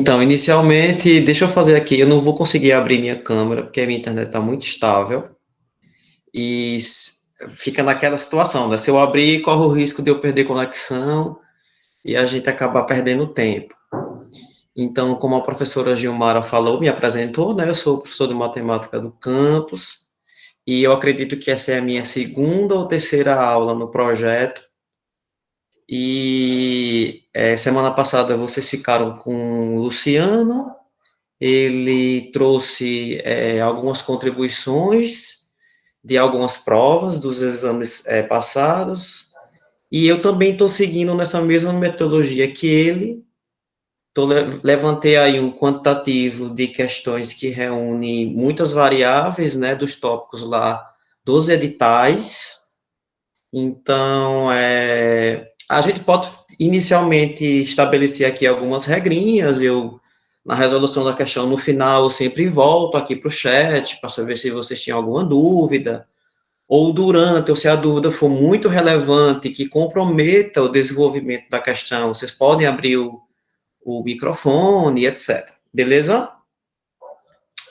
Então, inicialmente, deixa eu fazer aqui, eu não vou conseguir abrir minha câmera, porque a minha internet está muito estável, e fica naquela situação, né? Se eu abrir, corre o risco de eu perder conexão e a gente acabar perdendo tempo. Então, como a professora Gilmara falou, me apresentou, né? Eu sou professor de matemática do campus, e eu acredito que essa é a minha segunda ou terceira aula no projeto, e semana passada vocês ficaram com o Luciano. Ele trouxe algumas contribuições de algumas provas dos exames passados, e eu também estou seguindo nessa mesma metodologia que ele. Levantei aí um quantitativo de questões que reúne muitas variáveis, né, dos tópicos lá dos editais. Então, a gente pode inicialmente estabelecer aqui algumas regrinhas. Na resolução da questão, no final, eu sempre volto aqui para o chat para saber se vocês tinham alguma dúvida, ou durante, ou se a dúvida for muito relevante, que comprometa o desenvolvimento da questão, vocês podem abrir o microfone, etc. Beleza?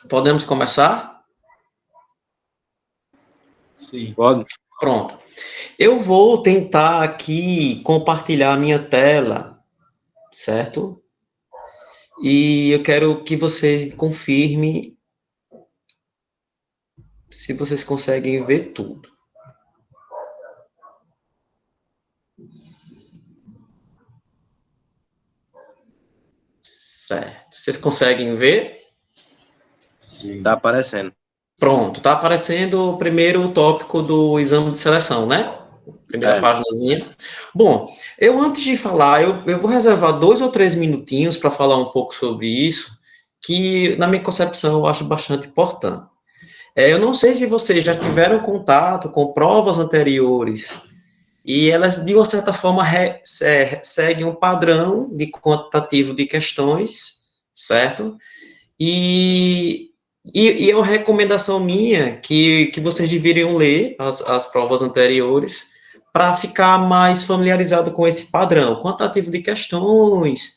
Podemos começar? Sim. Pode. Pronto. Eu vou tentar aqui compartilhar a minha tela, certo? E eu quero que vocês confirmem se vocês conseguem ver tudo. Certo. Vocês conseguem ver? Sim. Tá aparecendo. Pronto, tá aparecendo o primeiro tópico do exame de seleção, né? Primeira páginazinha. Bom, antes de falar, eu vou reservar 2 ou 3 minutinhos para falar um pouco sobre isso, que na minha concepção eu acho bastante importante. Eu não sei se vocês já tiveram contato com provas anteriores e elas, de uma certa forma, seguem um padrão de quantitativo de questões, certo? E é uma recomendação minha que vocês deveriam ler as provas anteriores para ficar mais familiarizado com esse padrão, quantitativo de questões,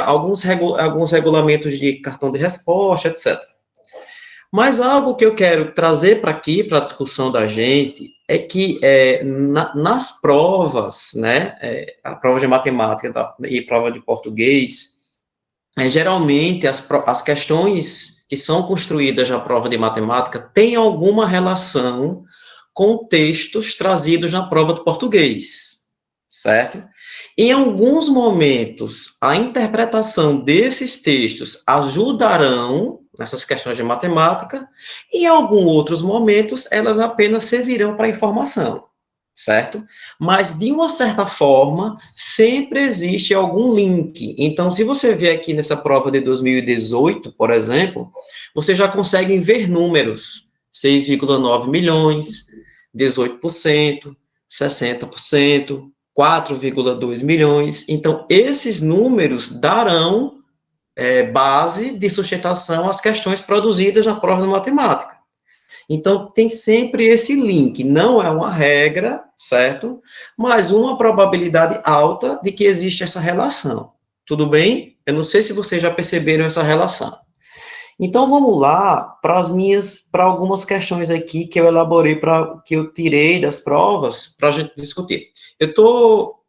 alguns regulamentos de cartão de resposta, etc. Mas algo que eu quero trazer para aqui, para a discussão da gente, é que nas provas, né, a prova de matemática e prova de português, geralmente as questões que são construídas na prova de matemática têm alguma relação com textos trazidos na prova de português, certo? Em alguns momentos, a interpretação desses textos ajudarão nessas questões de matemática, e em alguns outros momentos, elas apenas servirão para informação, certo? Mas, de uma certa forma, sempre existe algum link. Então, se você vê aqui nessa prova de 2018, por exemplo, você já consegue ver números, 6,9 milhões, 18%, 60%, 4,2 milhões. Então, esses números darão base de sustentação às questões produzidas na prova de matemática. Então, tem sempre esse link. Não é uma regra, certo? Mas uma probabilidade alta de que existe essa relação. Tudo bem? Eu não sei se vocês já perceberam essa relação. Então, vamos lá para algumas questões aqui que eu elaborei, que eu tirei das provas, para a gente discutir. Eu estou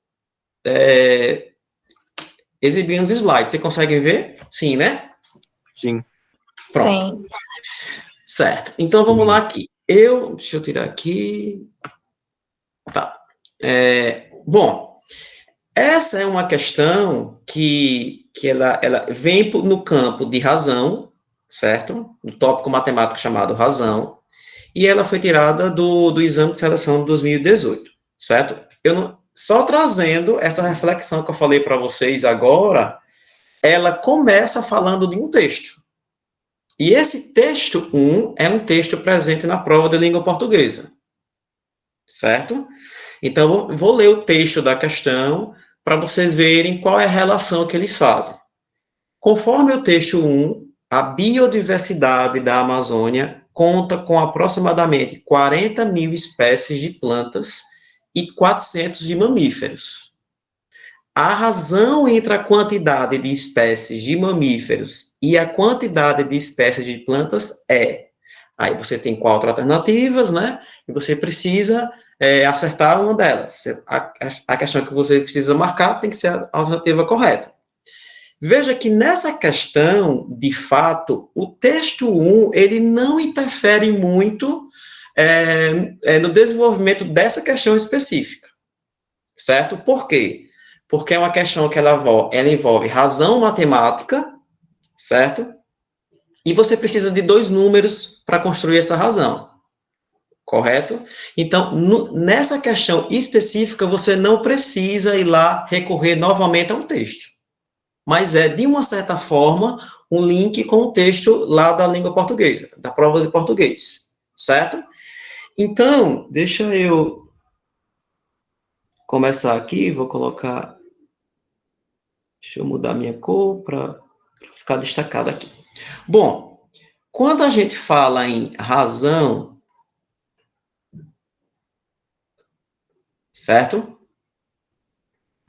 exibindo os slides. Vocês conseguem ver? Sim, né? Sim. Pronto. Sim. Certo. Então, vamos lá aqui. Deixa eu tirar aqui. Tá. Bom, essa é uma questão que ela vem no campo de razão, certo? Um tópico matemático chamado razão, e ela foi tirada do exame de seleção de 2018, certo? Só trazendo essa reflexão que eu falei para vocês agora, ela começa falando de um texto. E esse texto 1 é um texto presente na prova de língua portuguesa, certo? Então, vou ler o texto da questão para vocês verem qual é a relação que eles fazem. Conforme o texto 1, a biodiversidade da Amazônia conta com aproximadamente 40 mil espécies de plantas e 400 de mamíferos. a razão entre a quantidade de espécies de mamíferos e a quantidade de espécies de plantas é. Aí você tem 4 alternativas, né? E você precisa acertar uma delas. A questão que você precisa marcar tem que ser a alternativa correta. Veja que nessa questão, de fato, o texto 1, ele não interfere muito no desenvolvimento dessa questão específica, certo? Por quê? Porque é uma questão que ela envolve razão matemática, certo? E você precisa de 2 números para construir essa razão, correto? Então, nessa questão específica, você não precisa ir lá recorrer novamente a um texto. Mas de uma certa forma, um link com o texto lá da língua portuguesa, da prova de português, certo? Então, deixa eu começar aqui, vou colocar... Deixa eu mudar minha cor para ficar destacado aqui. Bom, quando a gente fala em razão, certo?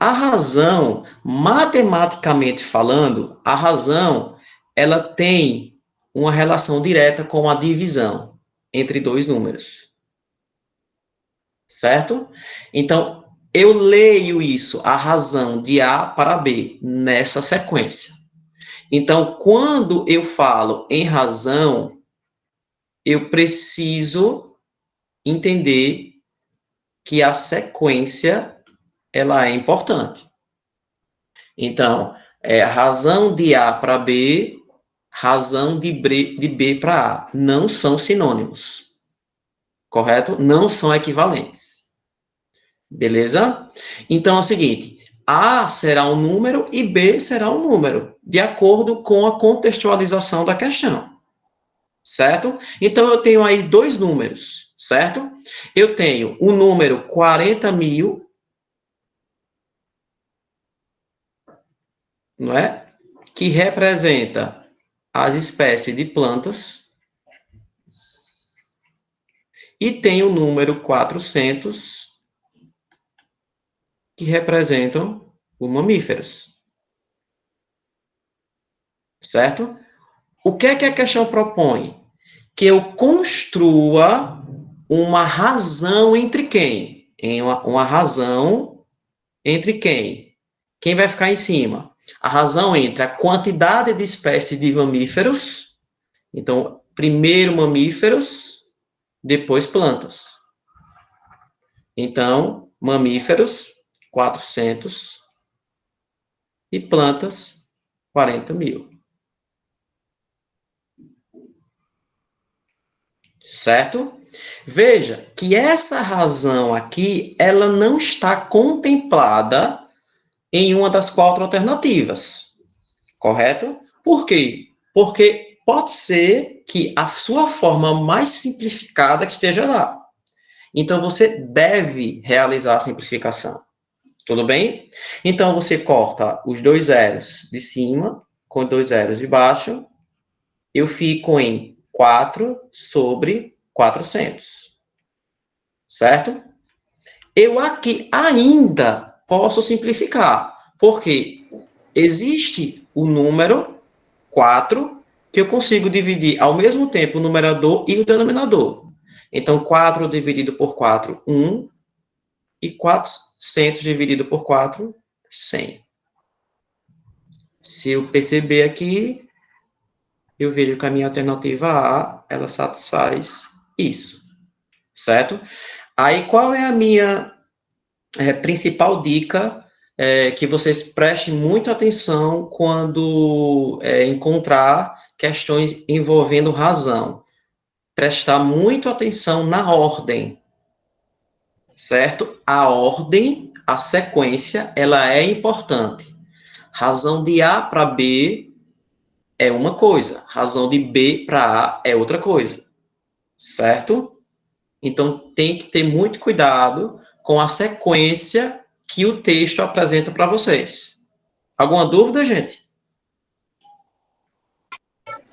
A razão, matematicamente falando, a razão, ela tem uma relação direta com a divisão entre 2 números. Certo? Então, eu leio isso, a razão de A para B, nessa sequência. Então, quando eu falo em razão, eu preciso entender que a sequência ela é importante. Então, a razão de A para B, razão de B para A. Não são sinônimos. Correto? Não são equivalentes. Beleza? Então, é o seguinte, A será um número e B será um número, de acordo com a contextualização da questão. Certo? Então, eu tenho aí 2 números, certo? Eu tenho o número 40.000, não é? Que representa as espécies de plantas. E tem o número 400, que representam os mamíferos. Certo? O que é que a questão propõe? Que eu construa uma razão entre quem? Uma razão entre quem? Quem vai ficar em cima? A razão entre a quantidade de espécies de mamíferos. Então, primeiro mamíferos, depois plantas. Então, mamíferos, 400, e plantas, 40.000. Certo? Veja que essa razão aqui, ela não está contemplada em uma das 4 alternativas. Correto? Por quê? Porque pode ser que a sua forma mais simplificada que esteja lá. Então, você deve realizar a simplificação. Tudo bem? Então, você corta os 2 zeros de cima com 2 zeros de baixo. Eu fico em 4 sobre 400. Certo? Eu aqui ainda posso simplificar, porque existe o número 4 que eu consigo dividir ao mesmo tempo o numerador e o denominador. Então, 4 dividido por 4, 1. E 400 dividido por 4, 100. Se eu perceber aqui, eu vejo que a minha alternativa A, ela satisfaz isso. Certo? Aí, qual é a minha principal dica que vocês prestem muita atenção quando encontrar questões envolvendo razão? Prestar muito atenção na ordem. Certo? A ordem, a sequência, ela é importante. Razão de A para B é uma coisa, razão de B para A é outra coisa. Certo? Então, tem que ter muito cuidado com a sequência que o texto apresenta para vocês. Alguma dúvida, gente?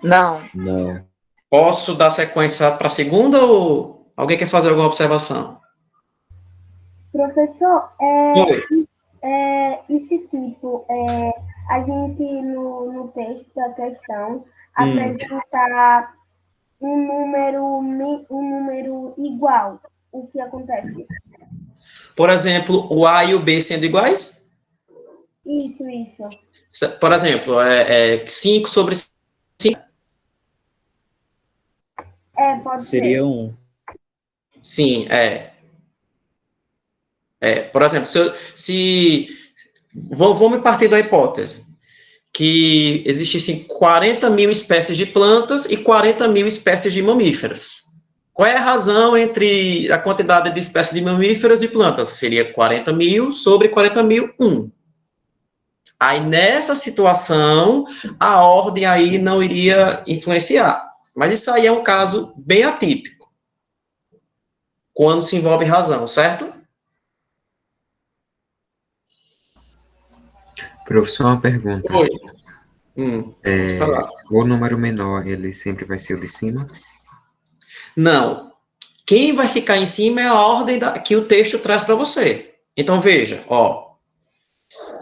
Não. Não. Posso dar sequência para a segunda ou alguém quer fazer alguma observação? Professor, Oi. E se, tipo, a gente, no texto da questão, apresentar um número igual, o que acontece? Por exemplo, o A e o B sendo iguais? Isso. Por exemplo, 5 sobre 5. Pode Seria ser. 1. Sim, por exemplo, vamos partir da hipótese que existissem 40 mil espécies de plantas e 40 mil espécies de mamíferos. Qual é a razão entre a quantidade de espécies de mamíferos e plantas? Seria 40 mil sobre 40 mil, 1. Aí, nessa situação, a ordem aí não iria influenciar. Mas isso aí é um caso bem atípico, quando se envolve razão, certo? Professor, uma pergunta. Oi. Pode falar. O número menor, ele sempre vai ser o de cima? Não. Quem vai ficar em cima é a ordem que o texto traz para você. Então, veja,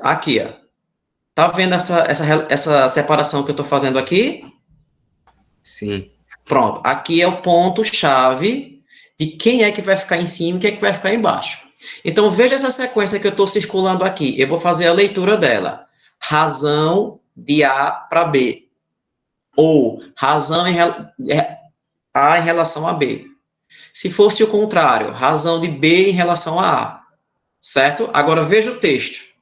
aqui, tá vendo essa separação que eu estou fazendo aqui? Sim. Pronto, aqui é o ponto-chave de quem é que vai ficar em cima e quem é que vai ficar embaixo. Então, veja essa sequência que eu estou circulando aqui. Eu vou fazer a leitura dela. Razão de A para B. Ou razão A em relação a B. Se fosse o contrário, razão de B em relação a A. Certo? Agora, veja o texto.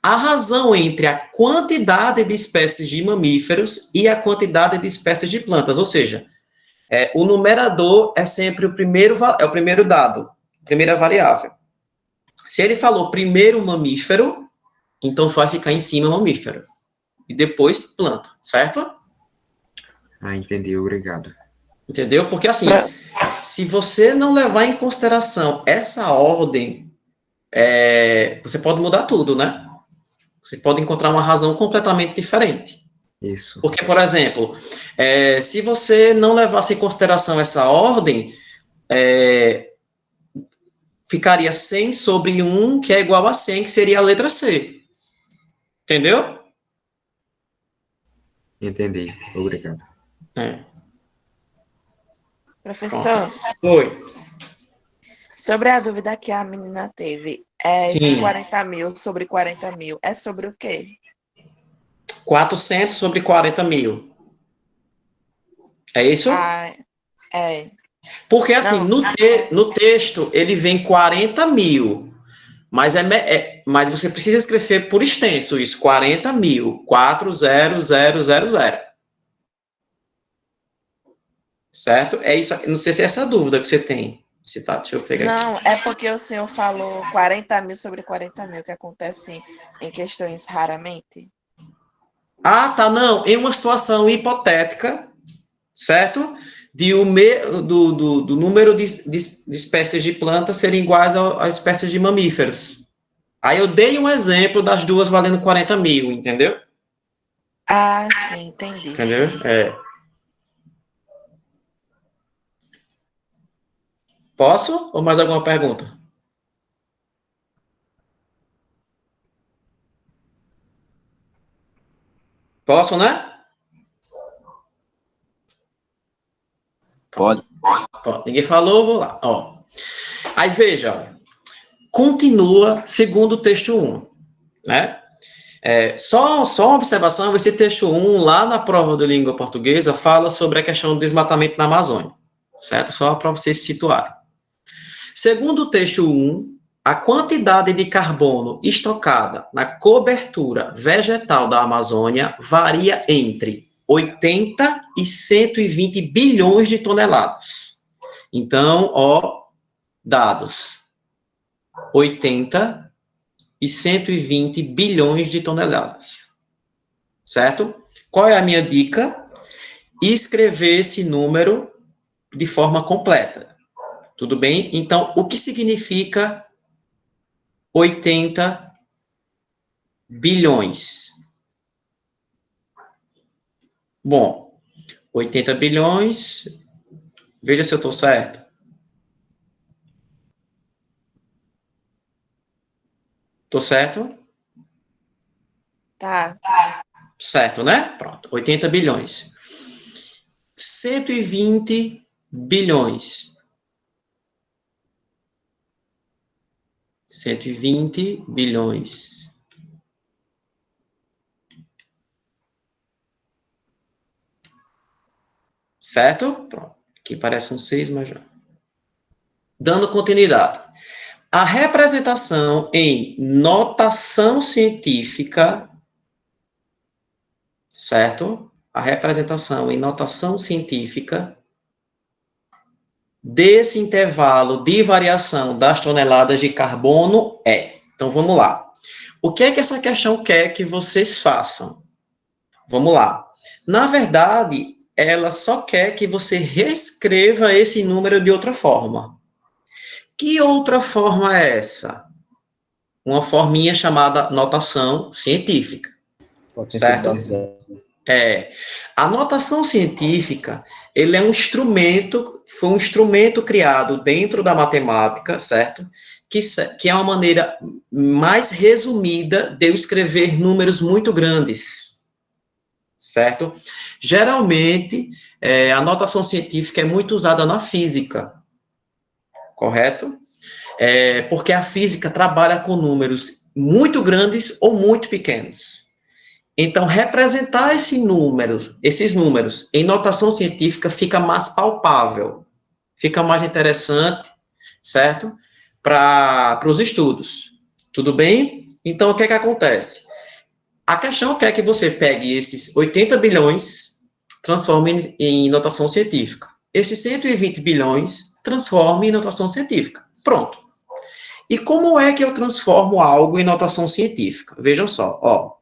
A razão entre a quantidade de espécies de mamíferos e a quantidade de espécies de plantas, ou seja, o numerador é sempre o primeiro dado, primeira variável. Se ele falou primeiro mamífero, então vai ficar em cima mamífero. E depois planta, certo? Entendi, obrigado. Entendeu? Porque assim, se você não levar em consideração essa ordem, você pode mudar tudo, né? Você pode encontrar uma razão completamente diferente. Isso. Porque, por exemplo, se você não levasse em consideração essa ordem, ficaria 100 sobre 1, que é igual a 100, que seria a letra C. Entendeu? Entendi, obrigado. Professor, Oi. sobre a dúvida que a menina teve, esse 40 mil sobre 40 mil, é sobre o quê? 400 sobre 40 mil. É isso? É. Porque, assim, no texto, ele vem 40 mil. Mas você precisa escrever por extenso isso. 40 mil. 40000. Certo? É isso. Não sei se é essa dúvida que você tem. Deixa eu pegar aqui. Não, é porque o senhor falou 40 mil sobre 40 mil, que acontece em questões raramente. Tá, não. Em uma situação hipotética, certo? Do número de espécies de plantas serem iguais às espécies de mamíferos. Aí eu dei um exemplo das duas valendo 40 mil, entendeu? Sim, entendi. Entendeu? Posso? Ou mais alguma pergunta? Posso, né? Pode. Ninguém falou, vou lá. Aí veja, continua segundo o texto 1, né? Só uma observação, esse texto 1, lá na prova de língua portuguesa, fala sobre a questão do desmatamento na Amazônia, certo? Só para vocês se situarem. Segundo o texto 1, a quantidade de carbono estocada na cobertura vegetal da Amazônia varia entre 80 e 120 bilhões de toneladas. Então, dados. 80 e 120 bilhões de toneladas. Certo? Qual é a minha dica? Escrever esse número de forma completa. Tudo bem? Então, o que significa 80 bilhões? Bom, 80 bilhões, veja se eu estou certo. Tô certo? Tá. Certo, né? Pronto. 80 bilhões. 120 bilhões. 120 bilhões. Certo? Pronto. Aqui parece um 6, mas já. Dando continuidade. A representação em notação científica, certo? A representação em notação científica desse intervalo de variação das toneladas de carbono é. Então, vamos lá. O que é que essa questão quer que vocês façam? Vamos lá. Na verdade, ela só quer que você reescreva esse número de outra forma. Que outra forma é essa? Uma forminha chamada notação científica. Certo? A notação científica, ele é um instrumento, foi um instrumento criado dentro da matemática, certo? Que é uma maneira mais resumida de eu escrever números muito grandes, certo? Geralmente, a notação científica é muito usada na física, correto? Porque a física trabalha com números muito grandes ou muito pequenos. Então, representar esses números em notação científica fica mais palpável, fica mais interessante, certo? Para os estudos. Tudo bem? Então, o que é que acontece? A questão quer que você pegue esses 80 bilhões, transforme em notação científica. Esses 120 bilhões, transforme em notação científica. Pronto. E como é que eu transformo algo em notação científica? Vejam só, ó.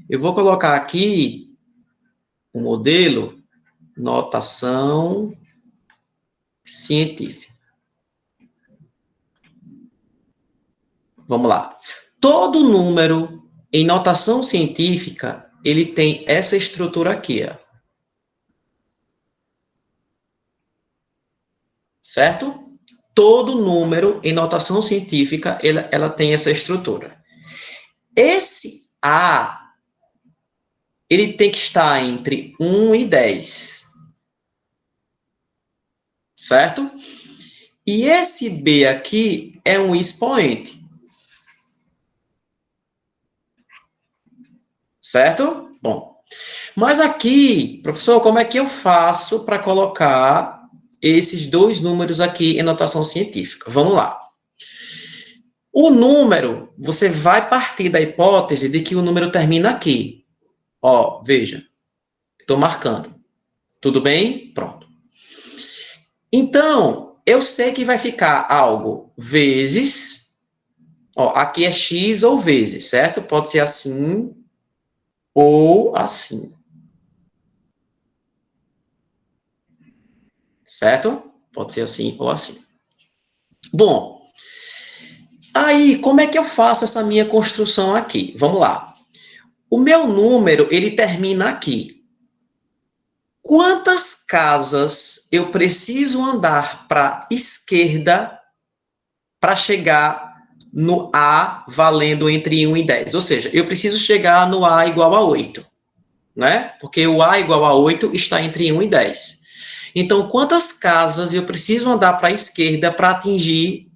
Eu vou colocar aqui o modelo notação científica. Vamos lá. Todo número em notação científica, ele tem essa estrutura aqui, ó. Certo? Todo número em notação científica, ela tem essa estrutura. Esse A, ele tem que estar entre 1 e 10. Certo? E esse B aqui é um expoente. Certo? Bom. Mas aqui, professor, como é que eu faço para colocar esses dois números aqui em notação científica? Vamos lá. O número, você vai partir da hipótese de que o número termina aqui. Ó, veja. Estou marcando. Tudo bem? Pronto. Então, eu sei que vai ficar algo vezes. Ó, aqui é x ou vezes, certo? Pode ser assim ou assim. Certo? Pode ser assim ou assim. Bom, aí, como é que eu faço essa minha construção aqui? Vamos lá. O meu número, ele termina aqui. Quantas casas eu preciso andar para a esquerda para chegar no A valendo entre 1 e 10? Ou seja, eu preciso chegar no A igual a 8, né? Porque o A igual a 8 está entre 1 e 10. Então, quantas casas eu preciso andar para a esquerda para atingir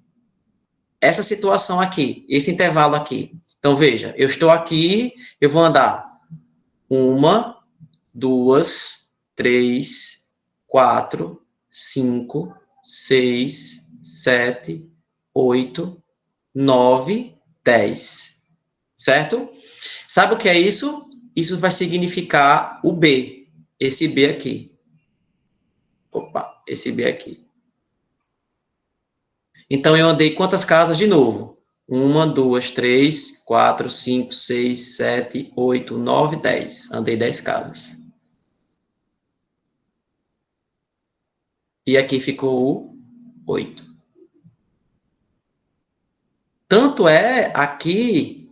essa situação aqui, esse intervalo aqui? Então, veja, eu estou aqui, eu vou andar 1, 2, 3, 4, 5, 6, 7, 8, 9, 10. Certo? Sabe o que é isso? Isso vai significar o B. Esse B aqui. Opa, esse B aqui. Então, eu andei quantas casas de novo? 1, 2, 3, 4, 5, 6, 7, 8, 9, 10. Andei 10 casas. E aqui ficou o 8. Tanto é aqui,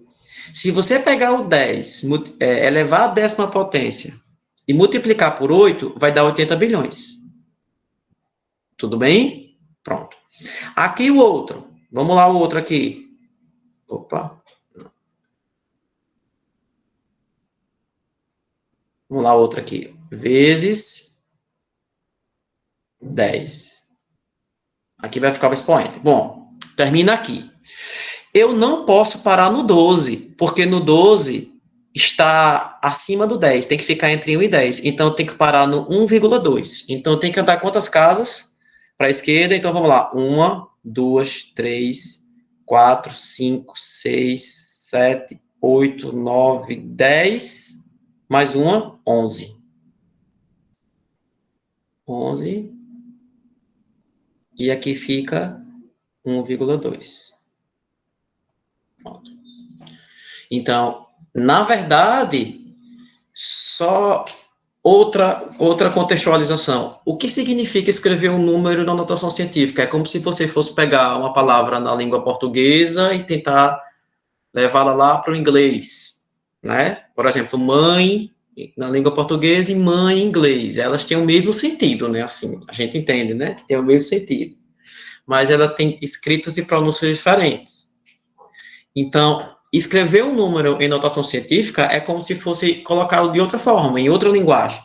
se você pegar o 10, elevar a 10ª potência e multiplicar por 8, vai dar 80 bilhões. Tudo bem? Pronto. Aqui o outro. Vamos lá o outro aqui. Opa. Vamos lá, outra aqui. Vezes 10. Aqui vai ficar o expoente. Bom, termina aqui. Eu não posso parar no 12, porque no 12 está acima do 10. Tem que ficar entre 1 e 10. Então, tem que parar no 1,2. Então, tem que andar quantas casas para a esquerda? Então, vamos lá. 1, 2, 3, 4, 5, 6, 7, 8, 9, 10. Mais uma, 11. 11. E aqui fica 1,2. Pronto. Então, na verdade, só outra contextualização. O que significa escrever um número na notação científica? É como se você fosse pegar uma palavra na língua portuguesa e tentar levá-la lá para o inglês, né? Por exemplo, mãe na língua portuguesa e mãe em inglês. Elas têm o mesmo sentido, né? Assim, a gente entende, né? Que tem o mesmo sentido. Mas ela tem escritas e pronúncias diferentes. Então, escrever um número em notação científica é como se fosse colocá-lo de outra forma, em outra linguagem.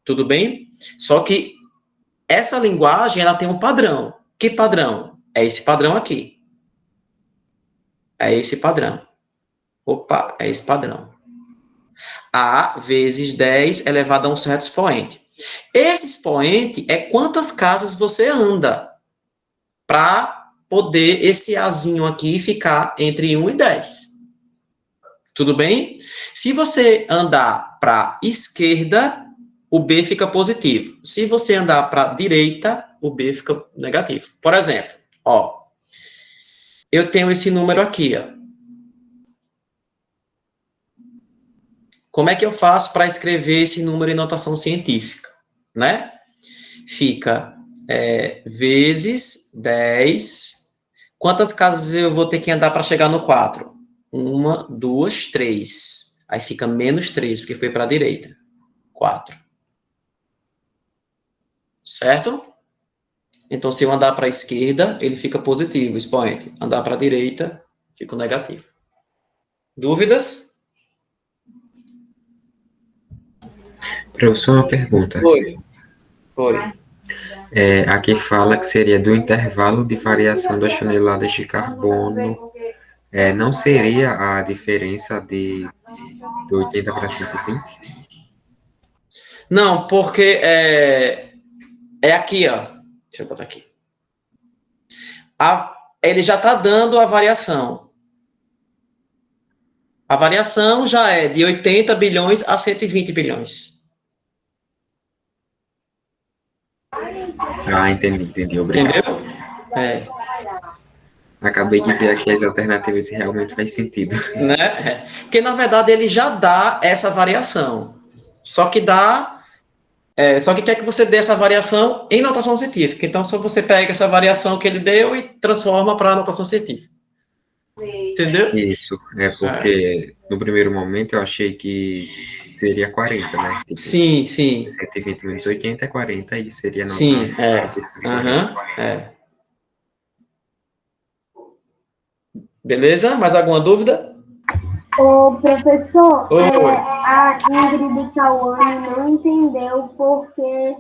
Tudo bem? Só que essa linguagem, ela tem um padrão. Que padrão? É esse padrão aqui. É esse padrão. Opa, é esse padrão. A vezes 10 elevado a um certo expoente. Esse expoente é quantas casas você anda para poder esse Azinho aqui ficar entre 1 e 10. Tudo bem? Se você andar para a esquerda, o B fica positivo. Se você andar para a direita, o B fica negativo. Por exemplo, ó, eu tenho esse número aqui, ó. Como é que eu faço para escrever esse número em notação científica? Né? Fica vezes 10. Quantas casas eu vou ter que andar para chegar no 4? 1, 2, 3. Aí fica menos 3, porque foi para a direita. 4. Certo? Então, se eu andar para a esquerda, ele fica positivo, expoente. Andar para a direita, fica negativo. Dúvidas? Professor, uma pergunta. Foi. Aqui fala que seria do intervalo de variação das toneladas de carbono. Não seria a diferença de 80 para 120? Não, porque é aqui, ó. Deixa eu botar aqui. Ele já está dando a variação. A variação já é de 80 bilhões a 120 bilhões. Entendi, obrigado. Entendeu? Acabei de ver aqui as alternativas e realmente faz sentido. Né? Porque, na verdade, ele já dá essa variação. Só que quer que você dê essa variação em notação científica. Então, só você pega essa variação que ele deu e transforma para a notação científica. Entendeu? Isso, porque no primeiro momento eu achei que seria 40, né? Tipo, sim. 120 menos 80 é 40 e seria Sim, científica. Beleza? Mais alguma dúvida? Ô, professor, a Ingrid Cauane não entendeu porque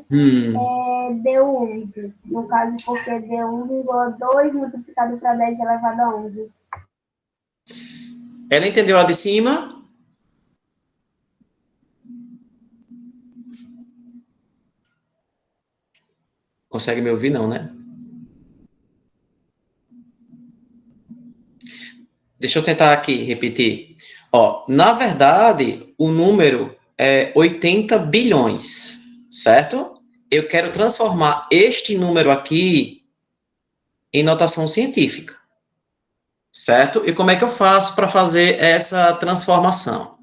deu 11. No caso, porque deu 1,2 multiplicado para 10 elevado a 11. Ela entendeu a de cima? Consegue me ouvir, não, né? Deixa eu tentar aqui repetir. Ó, na verdade, o número é 80 bilhões, certo? Eu quero transformar este número aqui em notação científica, certo? E como é que eu faço para fazer essa transformação?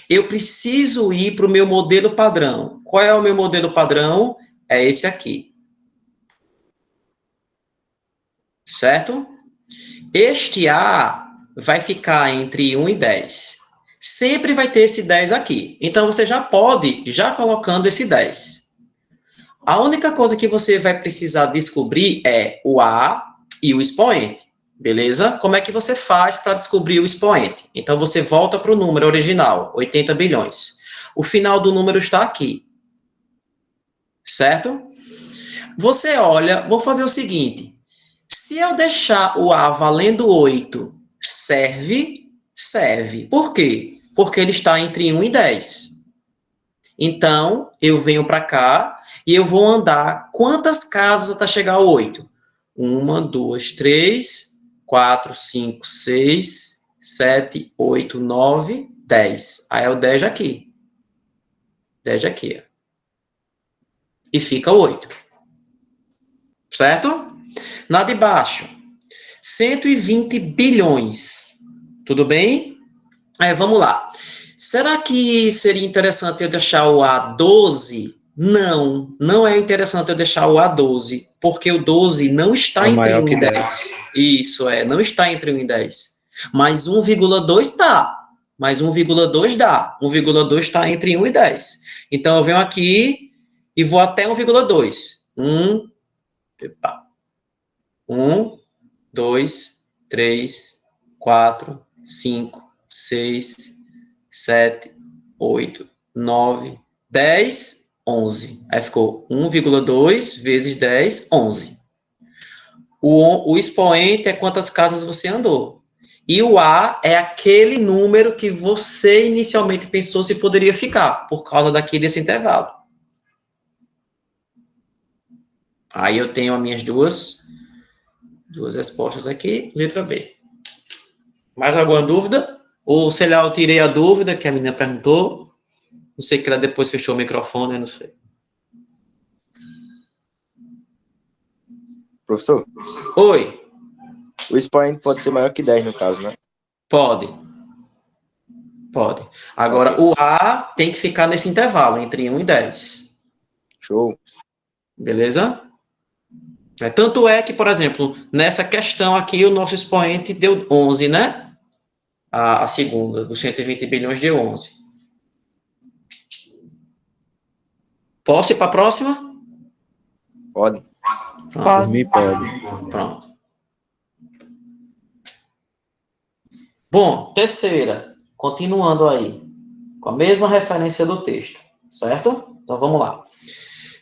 Eu preciso ir para o meu modelo padrão. Qual é o meu modelo padrão? É esse aqui. Certo? Este A vai ficar entre 1 e 10. Sempre vai ter esse 10 aqui. Então, você já pode, já colocando esse 10. A única coisa que você vai precisar descobrir é o A e o expoente. Beleza? Como é que você faz para descobrir o expoente? Então, você volta para o número original, 80 bilhões. O final do número está aqui. Certo? Você olha, vou fazer o seguinte. Se eu deixar o A valendo 8, serve? Serve. Por quê? Porque ele está entre 1 e 10. Então, eu venho para cá e eu vou andar quantas casas até chegar ao 8? 1, 2, 3... 4, 5, 6, 7, 8, 9, 10. Aí é o 10 aqui. 10 aqui. E fica 8. Certo? Na de baixo. 120 bilhões. Tudo bem? Aí, vamos lá. Será que seria interessante eu deixar o A12? Não, não é interessante eu deixar o A12, porque o 12 não está entre 1 e 10. Isso, não está entre 1 e 10. Mas 1,2 está. Mas 1,2 dá. 1,2 está entre 1 e 10. Então, eu venho aqui e vou até 1,2. 1, 2, 3, 4, 5, 6, 7, 8, 9, 10... 11. Aí ficou 1,2 vezes 10, 11. O expoente é quantas casas você andou. E o A é aquele número que você inicialmente pensou se poderia ficar, por causa daqui desse intervalo. Aí eu tenho as minhas duas respostas aqui, letra B. Mais alguma dúvida? Ou, sei lá, eu tirei a dúvida que a menina perguntou. Não sei que ela depois fechou o microfone, eu não sei. Professor? Oi. O expoente pode ser maior que 10, no caso, né? Pode. Agora, okay. O A tem que ficar nesse intervalo, entre 1 e 10. Show. Beleza? Tanto é que, por exemplo, nessa questão aqui, o nosso expoente deu 11, né? A segunda, dos 120 bilhões, deu 11. Posso ir para a próxima? Pode. Pode. Pronto. Bom, terceira. Continuando aí. Com a mesma referência do texto. Certo? Então, vamos lá.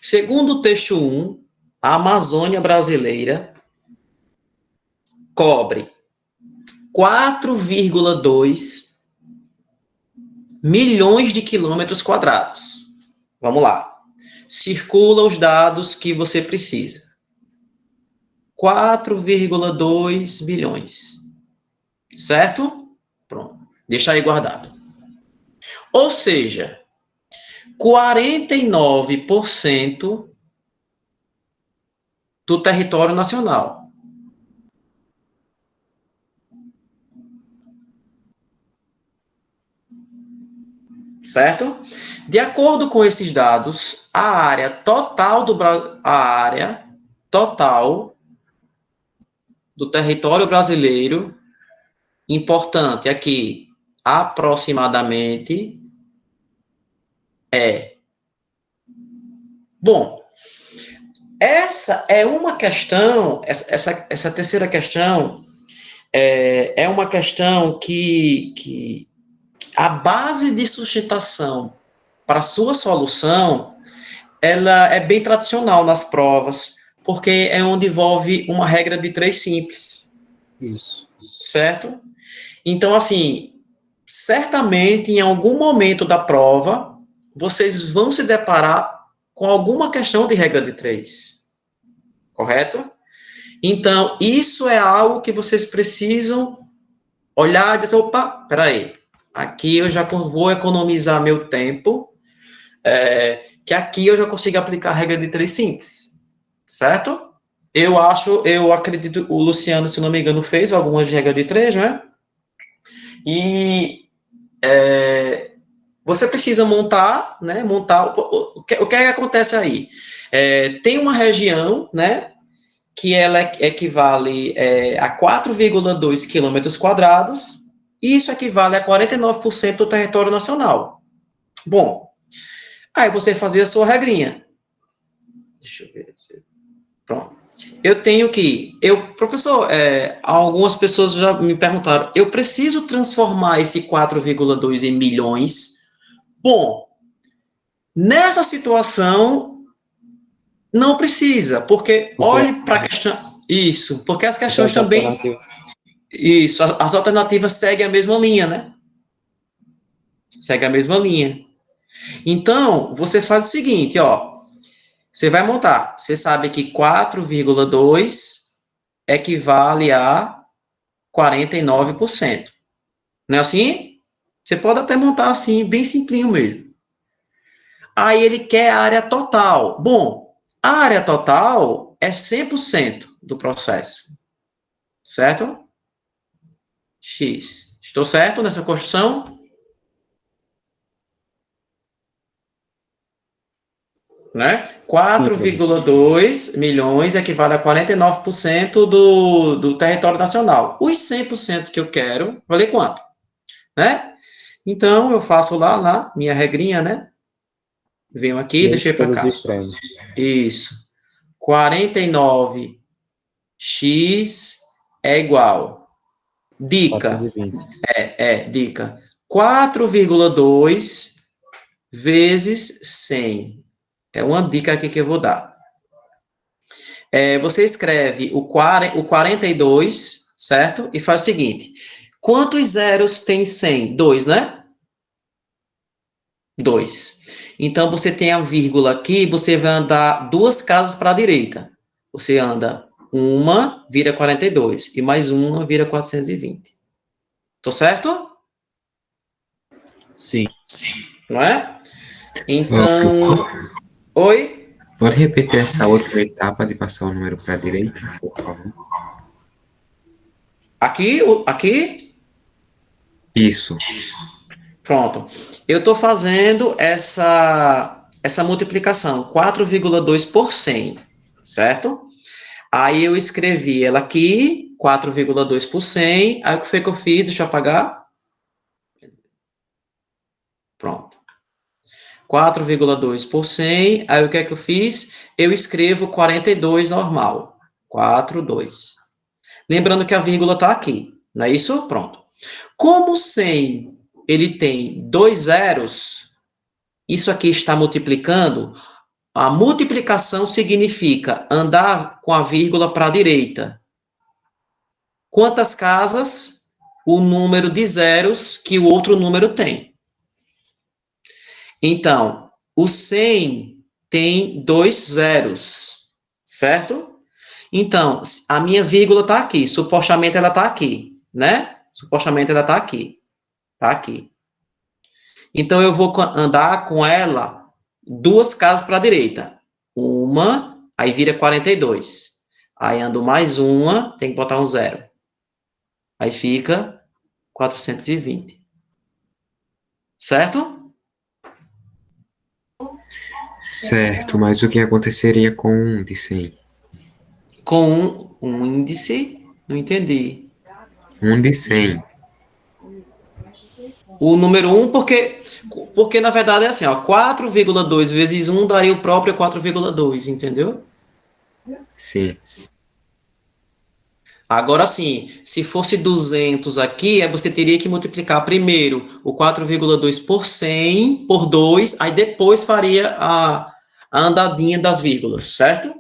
Segundo o texto 1, a Amazônia brasileira cobre 4,2 milhões de quilômetros quadrados. Vamos lá. Circula os dados que você precisa. 4,2 bilhões. Certo? Pronto. Deixa aí guardado. Ou seja, 49% do território nacional. Certo? De acordo com esses dados, a área total do território brasileiro, importante aqui, aproximadamente, Bom, essa é uma questão, essa terceira questão é uma questão que a base de sustentação para a sua solução, ela é bem tradicional nas provas, porque é onde envolve uma regra de 3 simples. Isso. Certo? Então, assim, certamente, em algum momento da prova, vocês vão se deparar com alguma questão de regra de 3. Correto? Então, isso é algo que vocês precisam olhar e dizer, opa, peraí, aqui eu já vou economizar meu tempo, que aqui eu já consigo aplicar a regra de 3 simples. Certo? Eu acredito, o Luciano, se não me engano, fez algumas regras de 3, né? E você precisa montar, né? O que acontece aí? Tem uma região, né? Que ela equivale a 4,2 quilômetros quadrados, e isso equivale a 49% do território nacional. Bom, aí você fazia a sua regrinha. Deixa eu ver. Pronto. eu tenho que... Professor, algumas pessoas já me perguntaram, eu preciso transformar esse 4,2 em milhões? Bom, nessa situação, não precisa, porque olhe para a questão... Isso, porque as questões também... Isso, as alternativas seguem a mesma linha, né? Segue a mesma linha. Então, você faz o seguinte, ó. Você vai montar. Você sabe que 4,2 equivale a 49%. Não é assim? Você pode até montar assim, bem simplinho mesmo. Aí ele quer a área total. Bom, a área total é 100% do processo. Certo? X. Estou certo nessa construção? Né? 4,2 milhões equivale a 49% do território nacional. Os 100% que eu quero, valer quanto? Né? Então, eu faço lá minha regrinha, né? Venho aqui, deixei para cá. Isso. 49x é igual. Dica. 420. Dica. 4,2 vezes 100. É uma dica aqui que eu vou dar. Você escreve o 42, certo? E faz o seguinte. Quantos zeros tem 100? 2, né? 2. Então, você tem a vírgula aqui, você vai andar 2 casas para a direita. Você anda uma, vira 42. E mais uma, vira 420. Tô certo? Sim. Não é? Então... Oi? Pode repetir essa outra etapa de passar o número para a direita, por favor? Aqui? Isso. Pronto. Eu estou fazendo essa multiplicação, 4,2 por 100, certo? Aí eu escrevi ela aqui, 4,2 por 100. Aí o que foi que eu fiz? Deixa eu apagar. Pronto. 4,2 por 100. Aí o que é que eu fiz? Eu escrevo 42 normal. 4,2. Lembrando que a vírgula está aqui. Não é isso? Pronto. Como 100 ele tem 2 zeros, isso aqui está multiplicando. A multiplicação significa andar com a vírgula para a direita. Quantas casas? O número de zeros que o outro número tem. Então, o 100 tem 2 zeros, certo? Então, a minha vírgula está aqui. Supostamente ela está aqui, né? Supostamente ela está aqui. Está aqui. Então, eu vou andar com ela 2 casas para a direita. Uma, aí vira 42. Aí ando mais uma, tem que botar um zero. Aí fica 420. Certo? Certo, mas o que aconteceria com um de 100? Com um índice, não entendi. Um de 100. O número 1, porque na verdade é assim, ó, 4,2 vezes 1 daria o próprio 4,2, entendeu? Sim. Agora sim, se fosse 200 aqui, aí você teria que multiplicar primeiro o 4,2 por 100, por 2, aí depois faria a andadinha das vírgulas, certo?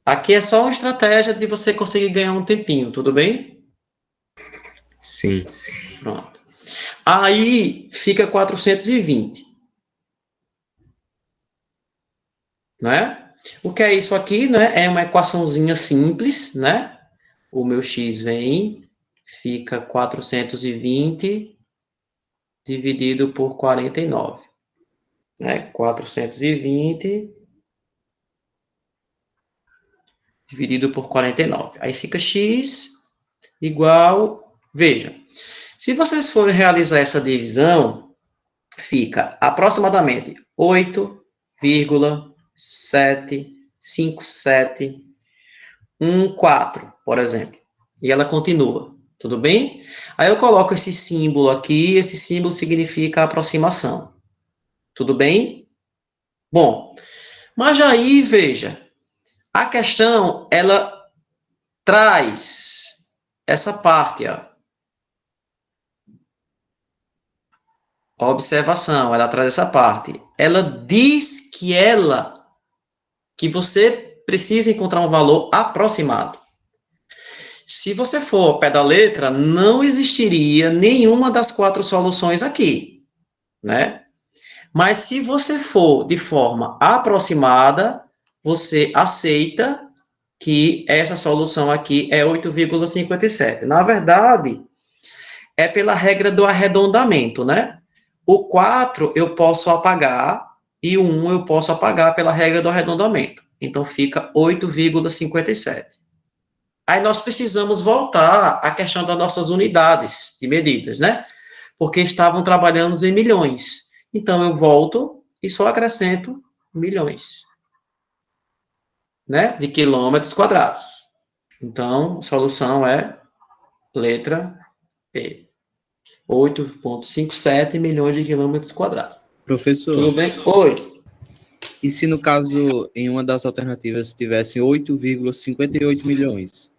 Aqui é só uma estratégia de você conseguir ganhar um tempinho, tudo bem? Sim. Pronto. Aí fica 420. Né? O que é isso aqui, né? É uma equaçãozinha simples, né? O meu x vem, fica 420 dividido por 49. Né? 420 dividido por 49. Aí fica x igual... Veja, se vocês forem realizar essa divisão, fica aproximadamente 8,75714, por exemplo. E ela continua, tudo bem? Aí eu coloco esse símbolo aqui, esse símbolo significa aproximação. Tudo bem? Bom, Mas aí, veja, a questão, ela traz essa parte, ó. A observação, ela traz essa parte. Ela diz que você precisa encontrar um valor aproximado. Se você for ao pé da letra, não existiria nenhuma das 4 soluções aqui, né? Mas se você for de forma aproximada, você aceita que essa solução aqui é 8,57. Na verdade, é pela regra do arredondamento, né? O 4 eu posso apagar e o 1 eu posso apagar pela regra do arredondamento. Então, fica 8,57. Aí nós precisamos voltar à questão das nossas unidades de medidas, né? Porque estavam trabalhando em milhões. Então, eu volto e só acrescento milhões, né? De quilômetros quadrados. Então, a solução é letra P. 8,57 milhões de quilômetros quadrados. Professor. Tudo bem? Oi. E se no caso, em uma das alternativas, tivesse 8,58 milhões?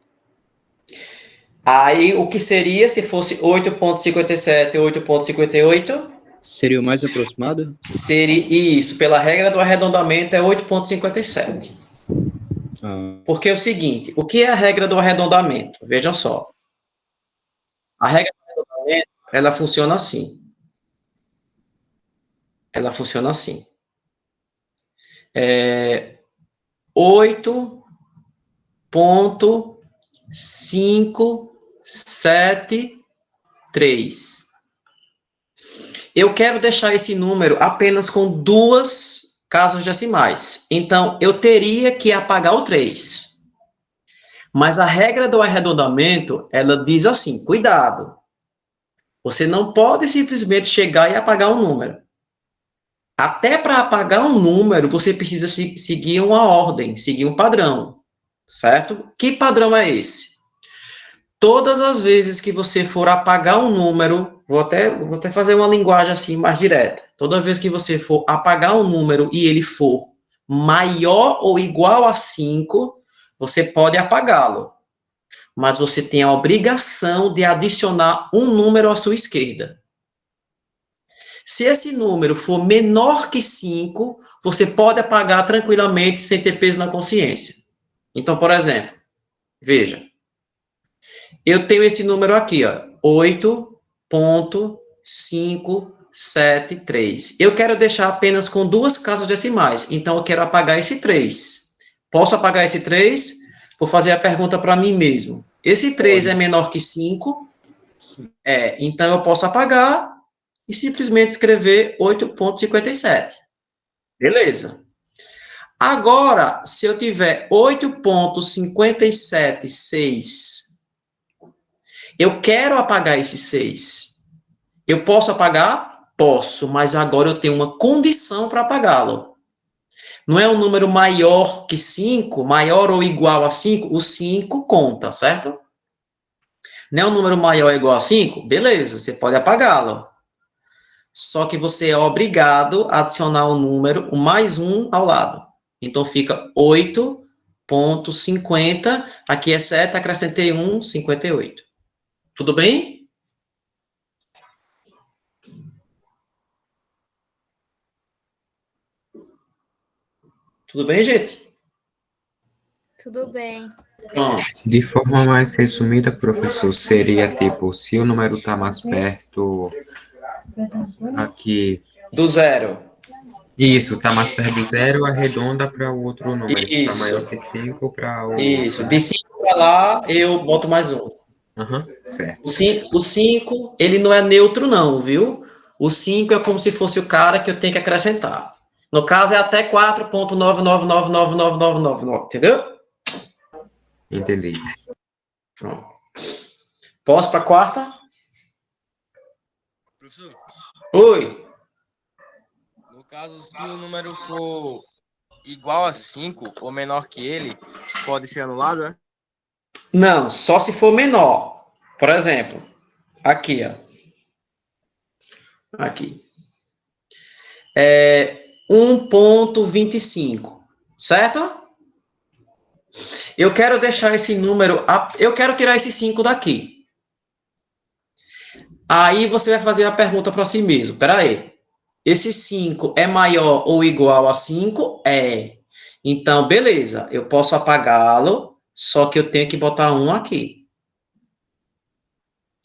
Aí, o que seria se fosse 8,57 e 8,58? Seria o mais aproximado? Seria isso. Pela regra do arredondamento, é 8,57. Porque é o seguinte, o que é a regra do arredondamento? Vejam só. A regra do arredondamento, ela funciona assim. Ela funciona assim. 8,573. Eu quero deixar esse número apenas com 2 casas decimais. Então, eu teria que apagar o 3. Mas a regra do arredondamento, ela diz assim, cuidado. Você não pode simplesmente chegar e apagar um número. Até para apagar um número, você precisa seguir uma ordem, seguir um padrão, certo? Que padrão é esse? Todas as vezes que você for apagar um número, vou até fazer uma linguagem assim mais direta. Toda vez que você for apagar um número e ele for maior ou igual a 5, você pode apagá-lo. Mas você tem a obrigação de adicionar um número à sua esquerda. Se esse número for menor que 5, você pode apagar tranquilamente sem ter peso na consciência. Então, por exemplo, veja. Eu tenho esse número aqui, ó, 8,573. Eu quero deixar apenas com 2 casas decimais, então eu quero apagar esse 3. Posso apagar esse 3? Vou fazer a pergunta para mim mesmo. Esse 3 é menor que 5? Então eu posso apagar e simplesmente escrever 8,57. Beleza. Agora, se eu tiver 8,576, eu quero apagar esse 6. Eu posso apagar? Posso, mas agora eu tenho uma condição para apagá-lo. Não é um número maior que 5, maior ou igual a 5, o 5 conta, certo? Não é um número maior ou igual a 5? Beleza, você pode apagá-lo. Só que você é obrigado a adicionar um número, o mais 1 ao lado. Então, fica 8,50, aqui é 7, acrescentei 1, 58. Tudo bem? Tudo bem, gente? Tudo bem. Pronto. De forma mais resumida, professor, seria tipo, se o número está mais perto aqui... Do 0. Isso, está mais perto do 0, arredonda para o outro número. Se está Isso. maior que 5, para o... Isso. De 5 para lá, eu boto mais 1. Certo. O 5, ele não é neutro não, viu? O 5 é como se fosse o cara que eu tenho que acrescentar. No caso, é até 4,99999999, entendeu? Entendi. Pronto. Posso para a quarta? Professor, Oi. no caso, se o número for igual a 5 ou menor que ele, pode ser anulado, né? Não, só se for menor. Por exemplo, aqui, ó. Aqui. 1,25. Certo? Eu quero deixar esse número, eu quero tirar esse 5 daqui. Aí você vai fazer a pergunta para si mesmo. Espera aí. Esse 5 é maior ou igual a 5? É. Então, beleza. Eu posso apagá-lo, só que eu tenho que botar 1 aqui.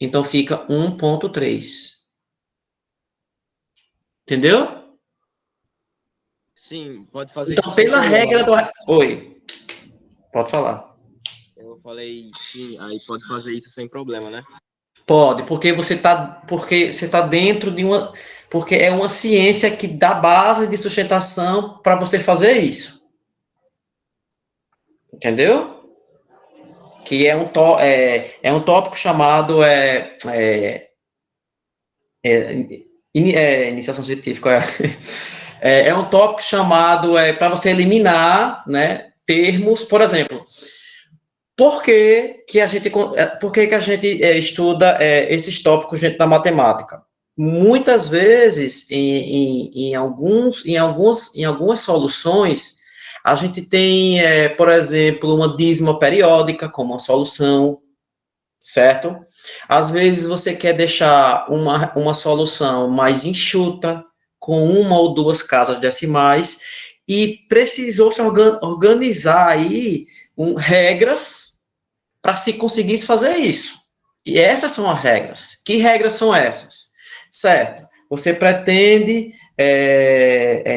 Então, fica 1,3. Entendeu? Sim, pode fazer Então, isso sem pela problema, regra né? do... Oi. Pode falar. Eu falei sim, aí pode fazer isso sem problema, né? Pode, porque você tá dentro de uma... Porque é uma ciência que dá base de sustentação para você fazer isso. Entendeu? Que é um tópico chamado iniciação científica. É um tópico chamado para você eliminar, né, termos, por exemplo. Por que a gente estuda esses tópicos dentro da matemática? Muitas vezes, em algumas soluções, a gente tem, por exemplo, uma dízima periódica como uma solução, certo? Às vezes você quer deixar uma solução mais enxuta, com uma ou duas casas decimais, e precisou se organizar aí regras para se conseguir fazer isso. E essas são as regras. Que regras são essas? Certo. Você pretende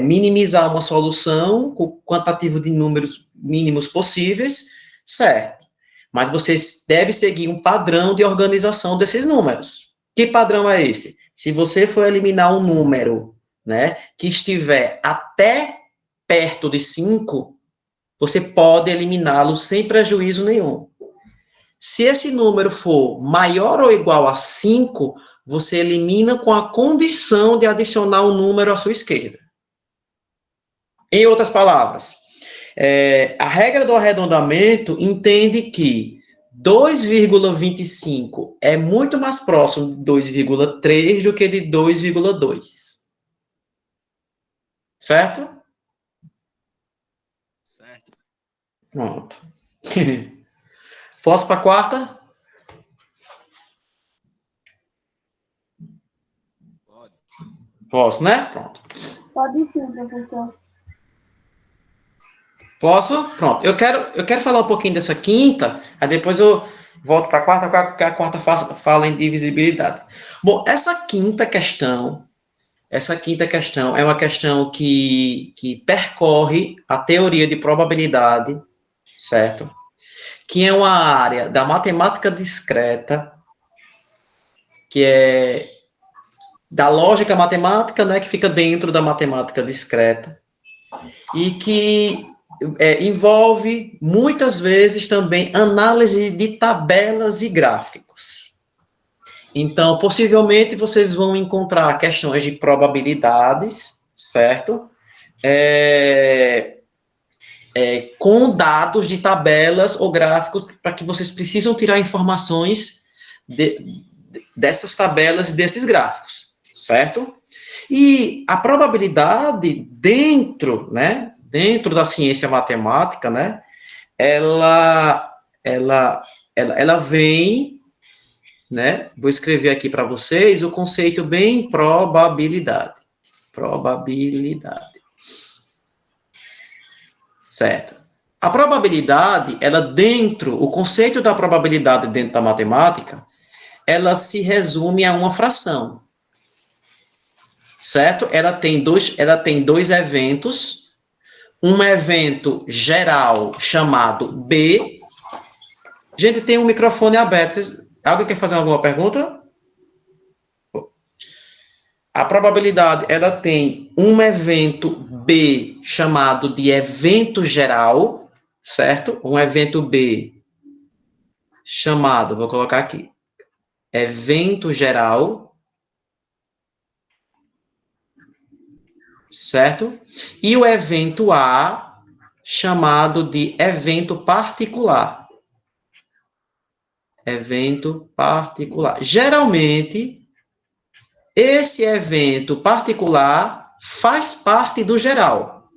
minimizar uma solução com o quantitativo de números mínimos possíveis, certo. Mas você deve seguir um padrão de organização desses números. Que padrão é esse? Se você for eliminar um número, né, que estiver até perto de 5, você pode eliminá-lo sem prejuízo nenhum. Se esse número for maior ou igual a 5, você elimina com a condição de adicionar um número à sua esquerda. Em outras palavras, a regra do arredondamento entende que 2,25 é muito mais próximo de 2,3 do que de 2,2. Certo? Certo. Pronto. Posso para a quarta? Pode. Posso, né? Pronto. Pode sim, professor. Posso? Pronto. Eu quero falar um pouquinho dessa quinta, aí depois eu volto para a quarta, porque a quarta fala em divisibilidade. Bom, essa quinta questão é uma questão que percorre a teoria de probabilidade, certo? Que é uma área da matemática discreta, que é da lógica matemática, né, que fica dentro da matemática discreta, e que envolve, muitas vezes, também análise de tabelas e gráficos. Então, possivelmente, vocês vão encontrar questões de probabilidades, certo? Com dados de tabelas ou gráficos para que vocês precisam tirar informações dessas tabelas e desses gráficos, certo? E a probabilidade dentro da ciência matemática, né, ela vem, né, vou escrever aqui para vocês o conceito bem probabilidade. Probabilidade. Certo. A probabilidade, o conceito da probabilidade dentro da matemática, ela se resume a uma fração. Certo? Ela tem dois eventos, um evento geral chamado B. Gente, tem um microfone aberto. Alguém quer fazer alguma pergunta? A probabilidade, ela tem um evento B chamado de evento geral, certo? Um evento B chamado, vou colocar aqui, evento geral, certo? E o evento A, chamado de evento particular. Evento particular. Geralmente, esse evento particular faz parte do geral.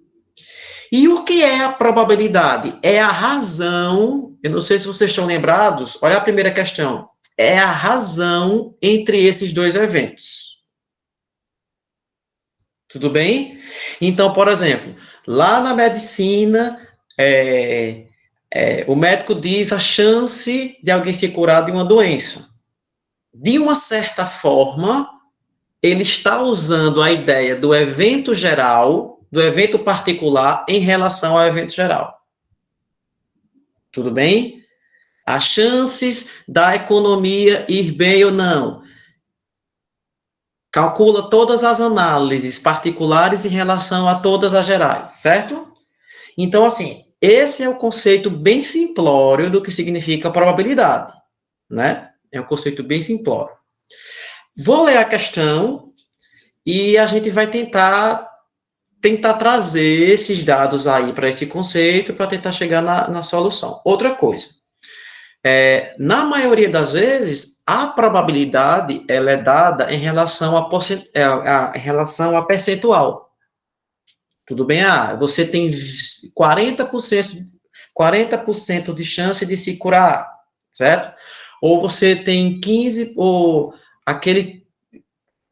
E o que é a probabilidade? É a razão, eu não sei se vocês estão lembrados, olha a primeira questão, é a razão entre esses dois eventos. Tudo bem? Então, por exemplo, lá na medicina, o médico diz a chance de alguém se curar de uma doença. De uma certa forma, ele está usando a ideia do evento geral, do evento particular, em relação ao evento geral. Tudo bem? As chances da economia ir bem ou não. Calcula todas as análises particulares em relação a todas as gerais, certo? Então, assim, esse é o conceito bem simplório do que significa probabilidade, né? É um conceito bem simplório. Vou ler a questão e a gente vai tentar trazer esses dados aí para esse conceito para tentar chegar na solução. Outra coisa, na maioria das vezes, a probabilidade ela é dada em relação em relação a percentual. Tudo bem? Você tem 40% de chance de se curar, certo? Ou você tem 15%, ou aquele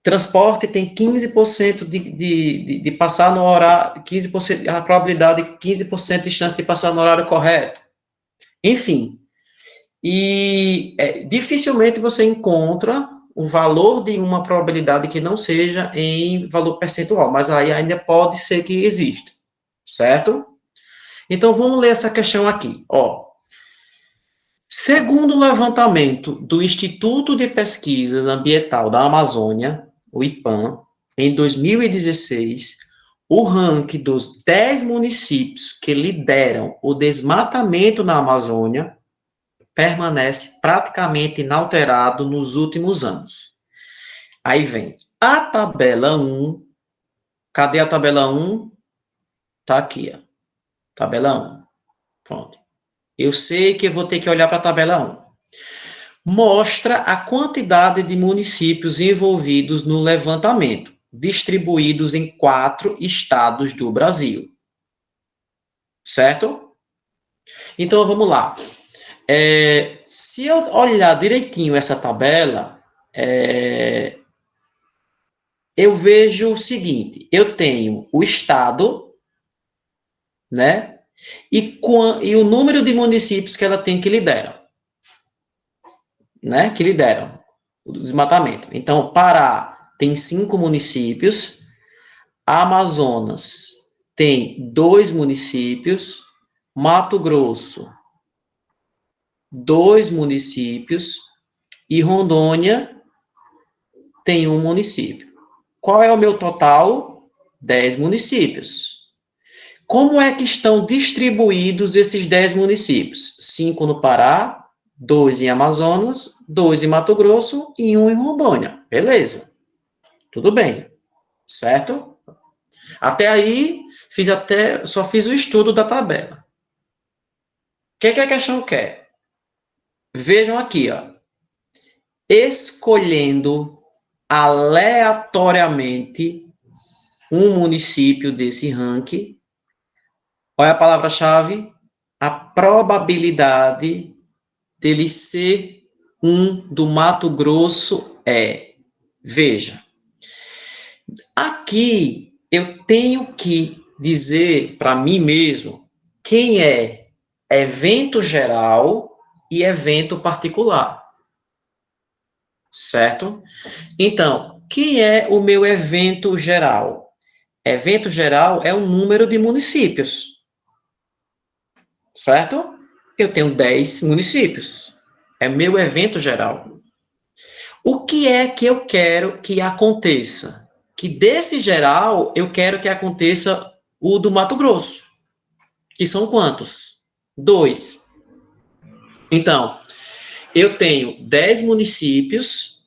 transporte tem 15% de passar no horário, 15%, a probabilidade de 15% de chance de passar no horário correto. Enfim. E dificilmente você encontra o valor de uma probabilidade que não seja em valor percentual, mas aí ainda pode ser que exista, certo? Então, vamos ler essa questão aqui, ó. Segundo o levantamento do Instituto de Pesquisas Ambiental da Amazônia, o IPAM, em 2016, o ranking dos 10 municípios que lideram o desmatamento na Amazônia permanece praticamente inalterado nos últimos anos. Aí vem a tabela 1. Cadê a tabela 1? Tá aqui, ó. Tabela 1. Pronto. Eu sei que eu vou ter que olhar para a tabela 1. Mostra a quantidade de municípios envolvidos no levantamento, distribuídos em 4 estados do Brasil. Certo? Então, vamos lá. Se eu olhar direitinho essa tabela, eu vejo o seguinte, eu tenho o estado, né? E o número de municípios que ela tem que lideram, né? Que lideram o desmatamento. Então, Pará tem 5 municípios, Amazonas tem 2 municípios, Mato Grosso 2 municípios e Rondônia tem 1 município. Qual é o meu total? 10 municípios. Como é que estão distribuídos esses 10 municípios? 5 no Pará, 2 em Amazonas, 2 em Mato Grosso e 1 em Rondônia. Beleza. Tudo bem. Certo? Até aí, só fiz o estudo da tabela. O que a questão quer? Vejam aqui, ó. Escolhendo aleatoriamente um município desse ranking, olha a palavra-chave, a probabilidade dele ser um do Mato Grosso veja, aqui eu tenho que dizer para mim mesmo quem é evento geral e evento particular. Certo? Então, quem é o meu evento geral? Evento geral é o número de municípios. Certo? Eu tenho 10 municípios. É meu evento geral. O que é que eu quero que aconteça? Que desse geral, eu quero que aconteça o do Mato Grosso. Que são quantos? 2. Então, eu tenho 10 municípios,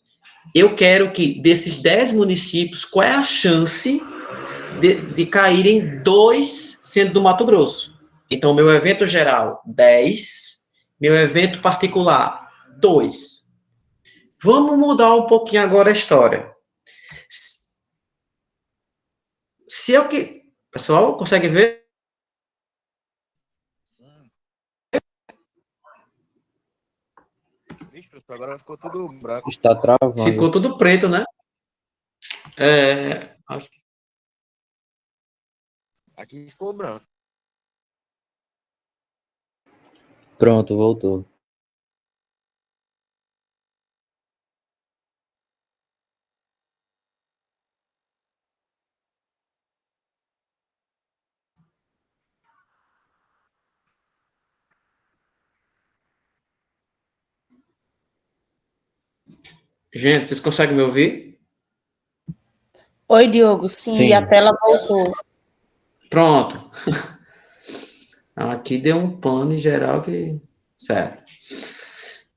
eu quero que desses 10 municípios, qual é a chance de caírem 2 sendo do Mato Grosso? Então, meu evento geral, 10, meu evento particular, 2. Vamos mudar um pouquinho agora a história. Se eu que... Pessoal, consegue ver? Misturou, agora ficou tudo branco. Está travando. Ficou tudo preto, né? Acho que... Aqui ficou branco. Pronto, voltou. Gente, vocês conseguem me ouvir? Oi, Diogo. Sim, a tela voltou. Pronto. Aqui deu um pano em geral que... Certo.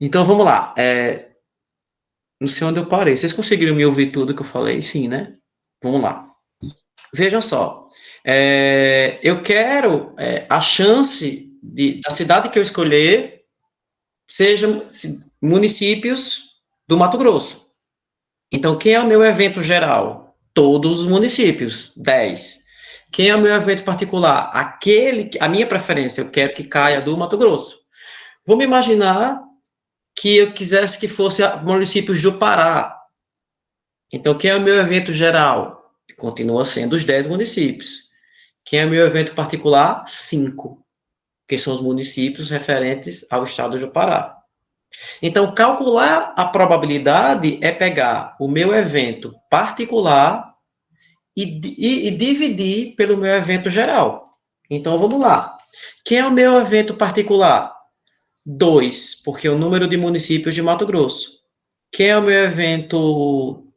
Então, vamos lá. Não sei onde eu parei. Vocês conseguiram me ouvir tudo que eu falei? Sim, né? Vamos lá. Vejam só. Eu quero a chance da cidade que eu escolher sejam municípios do Mato Grosso. Então, quem é o meu evento geral? Todos os municípios, 10. Quem é o meu evento particular? A minha preferência, eu quero que caia do Mato Grosso. Vamos imaginar que eu quisesse que fosse municípios do Pará. Então, quem é o meu evento geral? Continua sendo os 10 municípios. Quem é o meu evento particular? 5, que são os municípios referentes ao estado do Pará. Então, calcular a probabilidade é pegar o meu evento particular e dividir pelo meu evento geral. Então, vamos lá. Quem é o meu evento particular? 2, porque é o número de municípios de Mato Grosso. Quem é o meu evento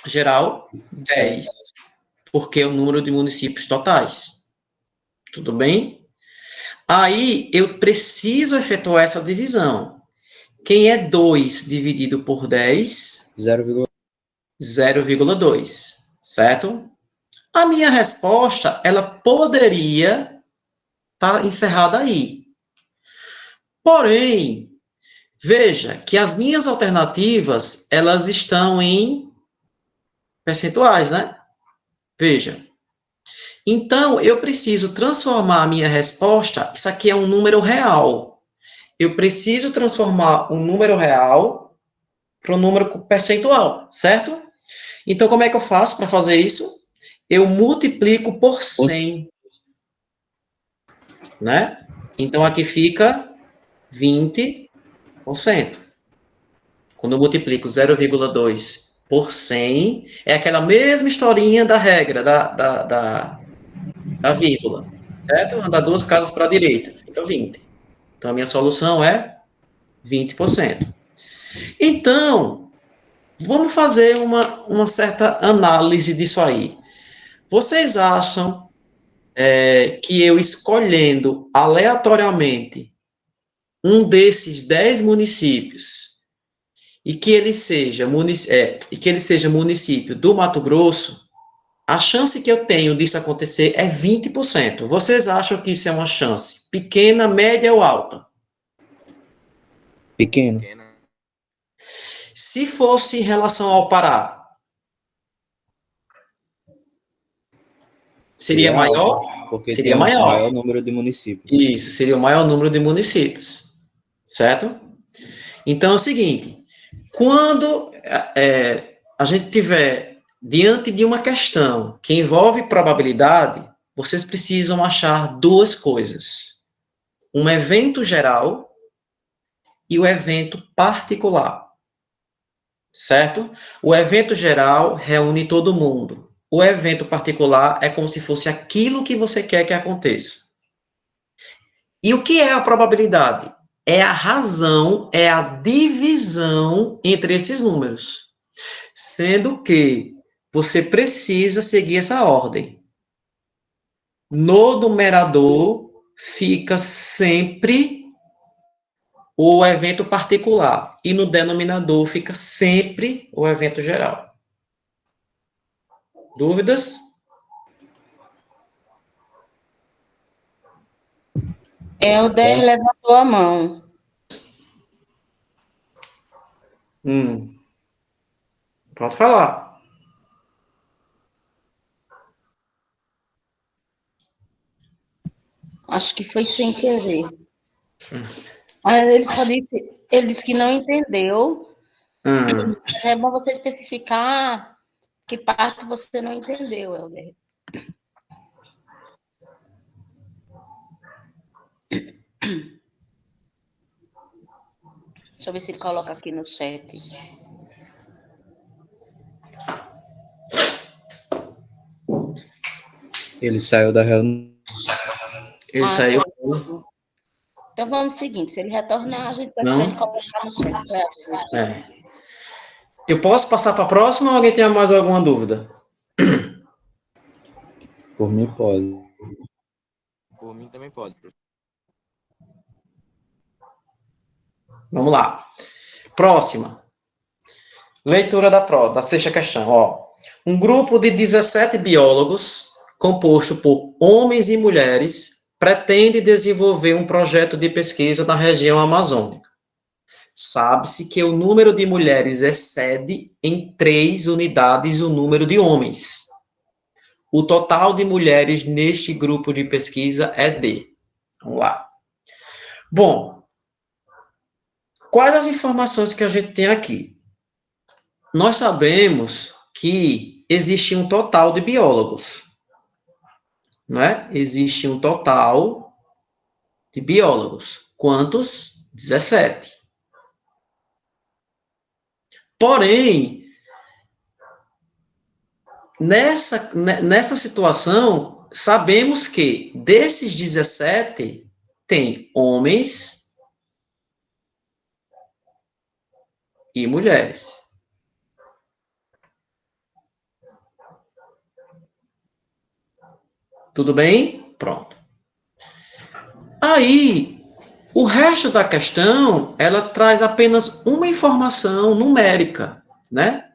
geral? 10, porque é o número de municípios totais. Tudo bem? Aí, eu preciso efetuar essa divisão. Quem é 2 dividido por 10? 0,2, certo? A minha resposta, ela poderia estar encerrada aí. Porém, veja que as minhas alternativas, elas estão em percentuais, né? Veja. Então, eu preciso transformar a minha resposta, isso aqui é um número real. Eu preciso transformar um número real para um número percentual, certo? Então, como é que eu faço para fazer isso? Eu multiplico por 100, né? Então, aqui fica 20%. Quando eu multiplico 0,2 por 100, é aquela mesma historinha da regra, da vírgula, certo? Anda 2 casas para a direita, fica 20. Então, a minha solução é 20%. Então, vamos fazer uma certa análise disso aí. Vocês acham que eu escolhendo aleatoriamente um desses 10 municípios e que ele seja município do Mato Grosso, a chance que eu tenho disso acontecer é 20%. Vocês acham que isso é uma chance pequena, média ou alta? Pequeno. Se fosse em relação ao Pará, seria maior? Porque Seria tem maior. o maior número de municípios. Isso, seria o maior número de municípios. Certo? Então é o seguinte, quando a gente tiver diante de uma questão que envolve probabilidade, vocês precisam achar duas coisas. Um evento geral e o evento particular. Certo? O evento geral reúne todo mundo. O evento particular é como se fosse aquilo que você quer que aconteça. E o que é a probabilidade? É a razão, é a divisão entre esses números. Sendo que você precisa seguir essa ordem. No numerador fica sempre o evento particular e no denominador fica sempre o evento geral. Dúvidas? O Délio levantou a mão. Pode falar. Acho que foi sem querer. Ele só disse Ele disse que não entendeu. Mas é bom você especificar que parte você não entendeu, Helder. Deixa eu ver se ele coloca aqui no chat. Ele saiu da reunião. Ele saiu. Então vamos ao seguinte, se ele retornar, a gente vai para ele colocar no chat. Eu posso passar para a próxima ou alguém tem mais alguma dúvida? Por mim pode. Por mim também pode. Vamos lá. Próxima. Leitura da sexta questão. Ó. Um grupo de 17 biólogos, composto por homens e mulheres, pretende desenvolver um projeto de pesquisa na região amazônica. Sabe-se que o número de mulheres excede em 3 unidades o número de homens. O total de mulheres neste grupo de pesquisa é de... Vamos lá. Bom, quais as informações que a gente tem aqui? Nós sabemos que existe um total de biólogos, não é? Existe um total de biólogos. Quantos? 17. Porém, nessa situação, sabemos que desses 17, tem homens e mulheres. Tudo bem? Pronto. Aí, o resto da questão, ela traz apenas uma informação numérica, né?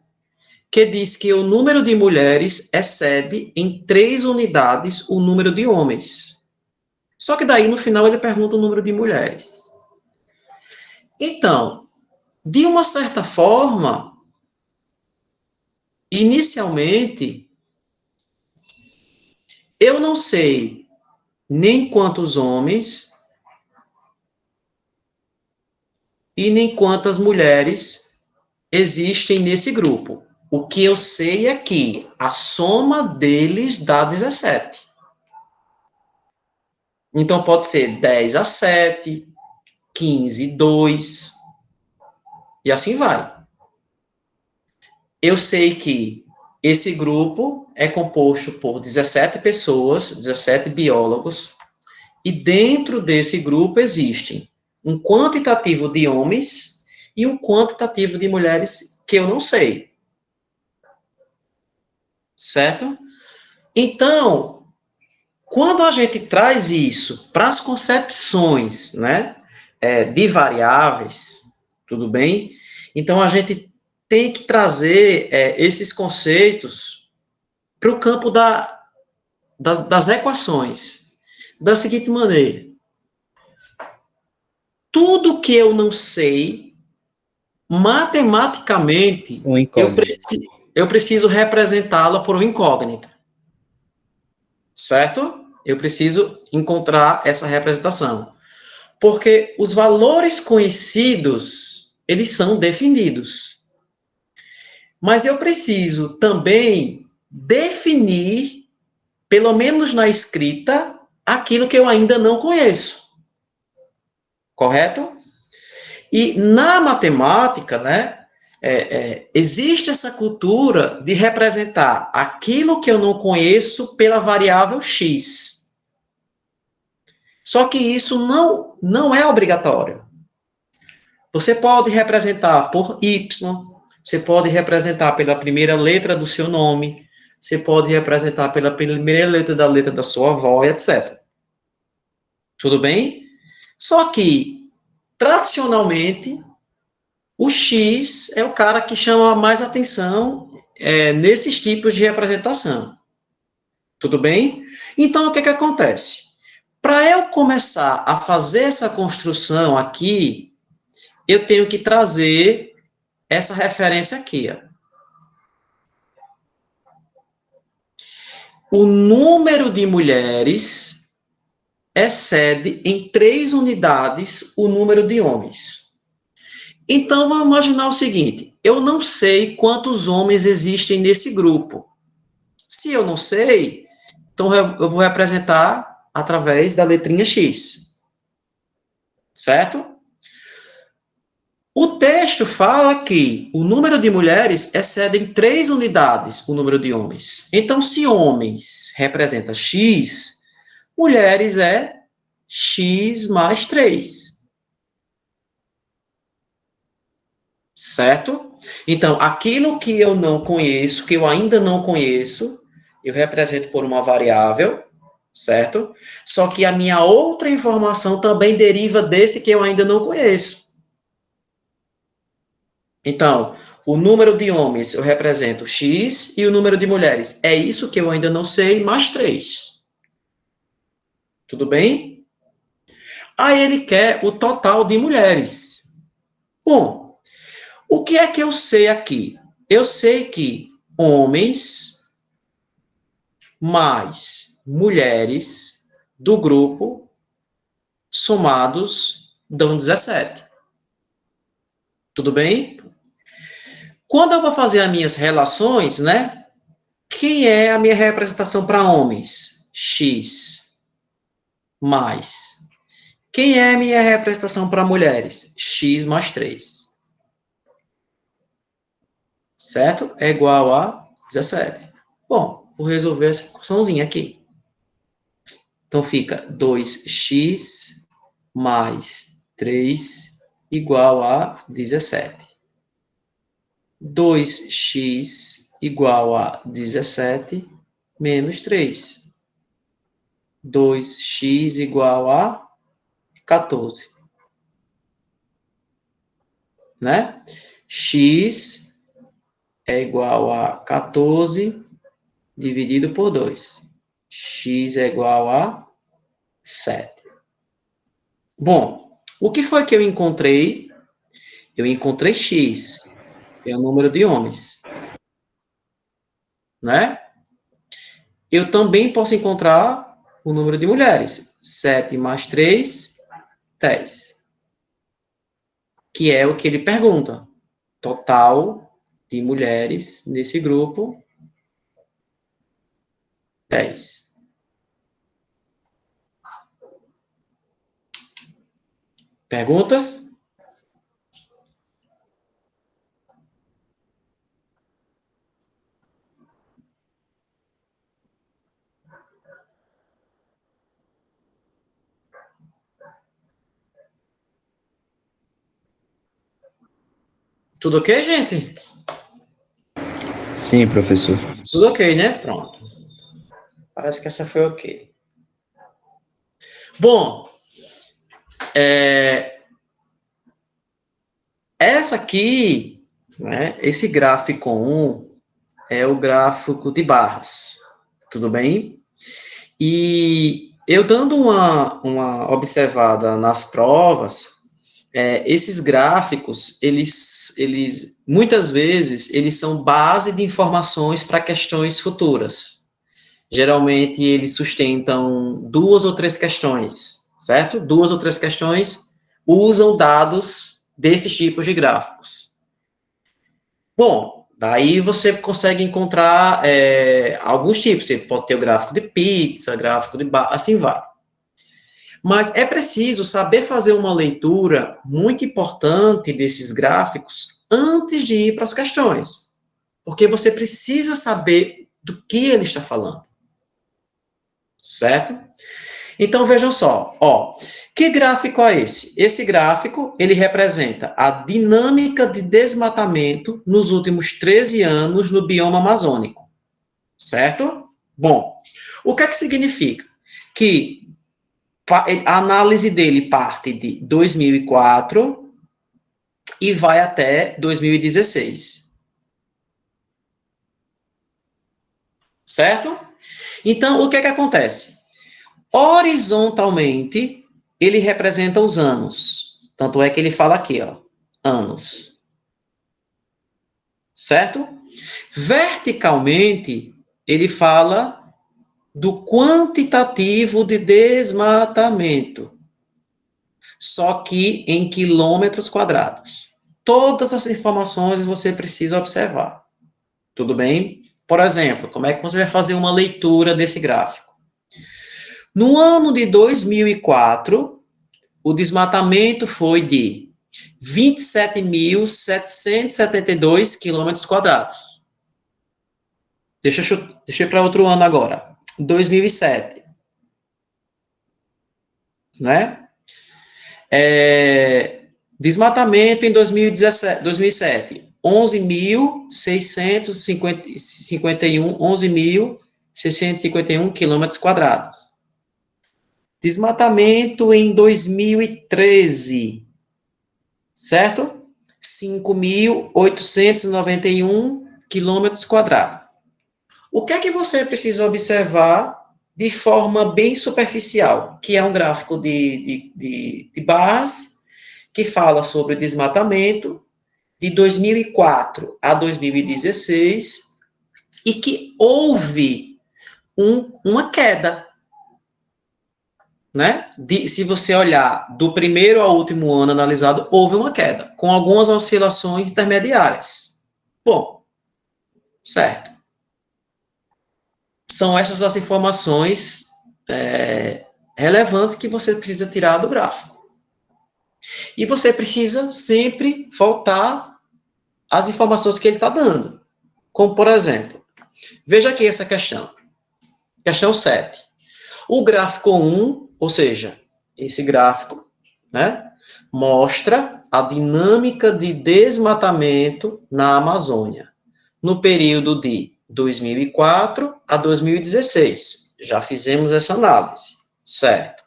Que diz que o número de mulheres excede em 3 unidades o número de homens. Só que daí, no final, ele pergunta o número de mulheres. Então, de uma certa forma, inicialmente, eu não sei nem quantos homens e nem quantas mulheres existem nesse grupo. O que eu sei é que a soma deles dá 17. Então, pode ser 10 a 7, 15, 2, e assim vai. Eu sei que esse grupo é composto por 17 pessoas, 17 biólogos, e dentro desse grupo existem um quantitativo de homens e um quantitativo de mulheres que eu não sei. Certo? Então, quando a gente traz isso para as concepções, né, de variáveis, tudo bem? Então, a gente tem que trazer esses conceitos para o campo das equações, da seguinte maneira. Tudo que eu não sei, matematicamente, eu preciso representá-la por uma incógnita. Certo? Eu preciso encontrar essa representação. Porque os valores conhecidos, eles são definidos. Mas eu preciso também definir, pelo menos na escrita, aquilo que eu ainda não conheço. Correto? E na matemática, né, existe essa cultura de representar aquilo que eu não conheço pela variável x. Só que isso não é obrigatório. Você pode representar por y, você pode representar pela primeira letra do seu nome, você pode representar pela primeira letra da sua avó, etc. Tudo bem? Só que, tradicionalmente, o X é o cara que chama mais atenção nesses tipos de representação. Tudo bem? Então, o que acontece? Para eu começar a fazer essa construção aqui, eu tenho que trazer essa referência aqui. Ó. O número de mulheres excede em 3 unidades o número de homens. Então, vamos imaginar o seguinte, eu não sei quantos homens existem nesse grupo. Se eu não sei, então eu vou representar através da letrinha X. Certo? O texto fala que o número de mulheres excede em 3 unidades o número de homens. Então, se homens representa X, mulheres é X mais 3. Certo? Então, aquilo que eu não conheço, que eu ainda não conheço, eu represento por uma variável, certo? Só que a minha outra informação também deriva desse que eu ainda não conheço. Então, o número de homens eu represento X e o número de mulheres é isso que eu ainda não sei, mais 3. Tudo bem? Aí ele quer o total de mulheres. Bom, o que é que eu sei aqui? Eu sei que homens mais mulheres do grupo somados dão 17. Tudo bem? Quando eu vou fazer as minhas relações, né? Quem é a minha representação para homens? X mais. Quem é a minha representação para mulheres? X mais 3. Certo? É igual a 17. Bom, vou resolver essa equaçãozinha aqui. Então, fica 2x mais 3 igual a 17. 2x igual a 17 menos 3. 2x igual a 14. Né? X é igual a 14 dividido por 2. X é igual a 7. Bom, o que foi que eu encontrei? Eu encontrei X, que é o número de homens. Né? Eu também posso encontrar o número de mulheres. 7 mais 3, 10. Que é o que ele pergunta. Total de mulheres nesse grupo, 10. Perguntas? Tudo ok, gente? Sim, professor. Tudo ok, né? Pronto. Parece que essa foi ok. Bom, essa aqui, né, esse gráfico 1 é o gráfico de barras. Tudo bem? E eu dando uma observada nas provas, esses gráficos, eles muitas vezes, eles são base de informações para questões futuras. Geralmente, eles sustentam 2 ou 3 questões, certo? 2 ou 3 questões usam dados desses tipos de gráficos. Bom, daí você consegue encontrar alguns tipos. Você pode ter o gráfico de pizza, gráfico de bar, assim vai. Mas é preciso saber fazer uma leitura muito importante desses gráficos antes de ir para as questões. Porque você precisa saber do que ele está falando. Certo? Então, vejam só. Que gráfico é esse? Esse gráfico, ele representa a dinâmica de desmatamento nos últimos 13 anos no bioma amazônico. Certo? Bom, o que é que significa? Que a análise dele parte de 2004 e vai até 2016. Certo? Então, o que é que acontece? Horizontalmente, ele representa os anos. Tanto é que ele fala aqui, anos. Certo? Verticalmente, ele fala do quantitativo de desmatamento. Só que em quilômetros quadrados. todas as informações você precisa observar. Tudo bem? Por exemplo, como é que você vai fazer uma leitura desse gráfico? No ano de 2004, o desmatamento foi de 27.772 quilômetros quadrados. Deixa eu ir para outro ano agora. 2007. Né? Desmatamento em 2007. 11.651 quilômetros quadrados. Desmatamento em 2013, certo? 5.891 quilômetros quadrados. O que é que você precisa observar de forma bem superficial? Que é um gráfico de barras que fala sobre desmatamento de 2004 a 2016 e que houve uma queda. Né? Se você olhar do primeiro ao último ano analisado, houve uma queda, com algumas oscilações intermediárias. Bom, certo. São essas as informações relevantes que você precisa tirar do gráfico. E você precisa sempre voltar às informações que ele está dando. Como, por exemplo, veja aqui essa questão. Questão 7. O gráfico 1, ou seja, esse gráfico, né, mostra a dinâmica de desmatamento na Amazônia no período de 2004 a 2016. Já fizemos essa análise, certo?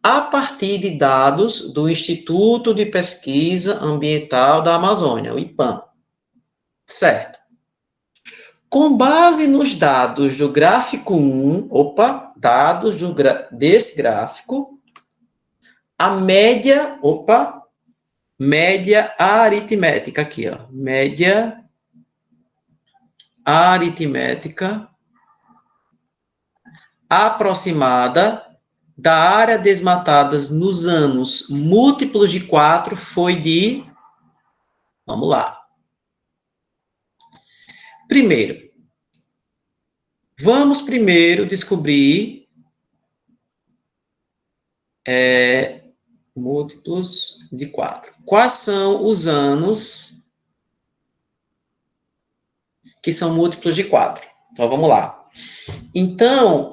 A partir de dados do Instituto de Pesquisa Ambiental da Amazônia, o IPAM, certo? Com base nos dados do gráfico 1, dados desse gráfico, a média aritmética aqui, ó, média aritmética aproximada da área desmatada nos anos múltiplos de 4 foi de, vamos lá. Vamos primeiro descobrir múltiplos de 4. Quais são os anos que são múltiplos de 4? Então, vamos lá. Então,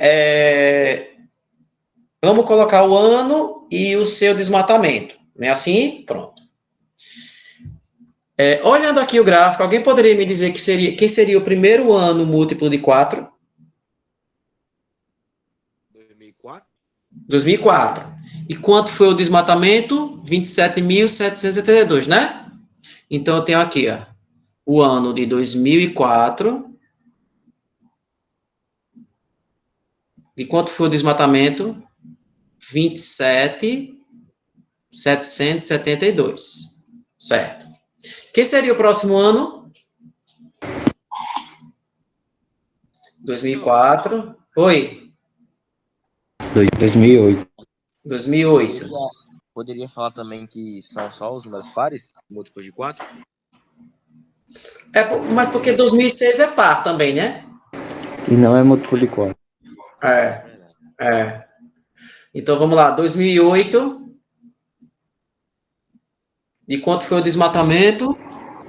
vamos colocar o ano e o seu desmatamento. Não é assim? Pronto. Olhando aqui o gráfico, alguém poderia me dizer quem seria o primeiro ano múltiplo de 4? 2004. E quanto foi o desmatamento? 27.772, né? Então, eu tenho aqui, ó, o ano de 2004. E quanto foi o desmatamento? 27.772. Certo. Quem seria o próximo ano? 2004. Oi. 2008. 2008. Poderia falar também que são só os números pares, múltiplos de 4? Mas porque 2006 é par também, né? E não é múltiplo de 4. Então, vamos lá. 2008. E quanto foi o desmatamento?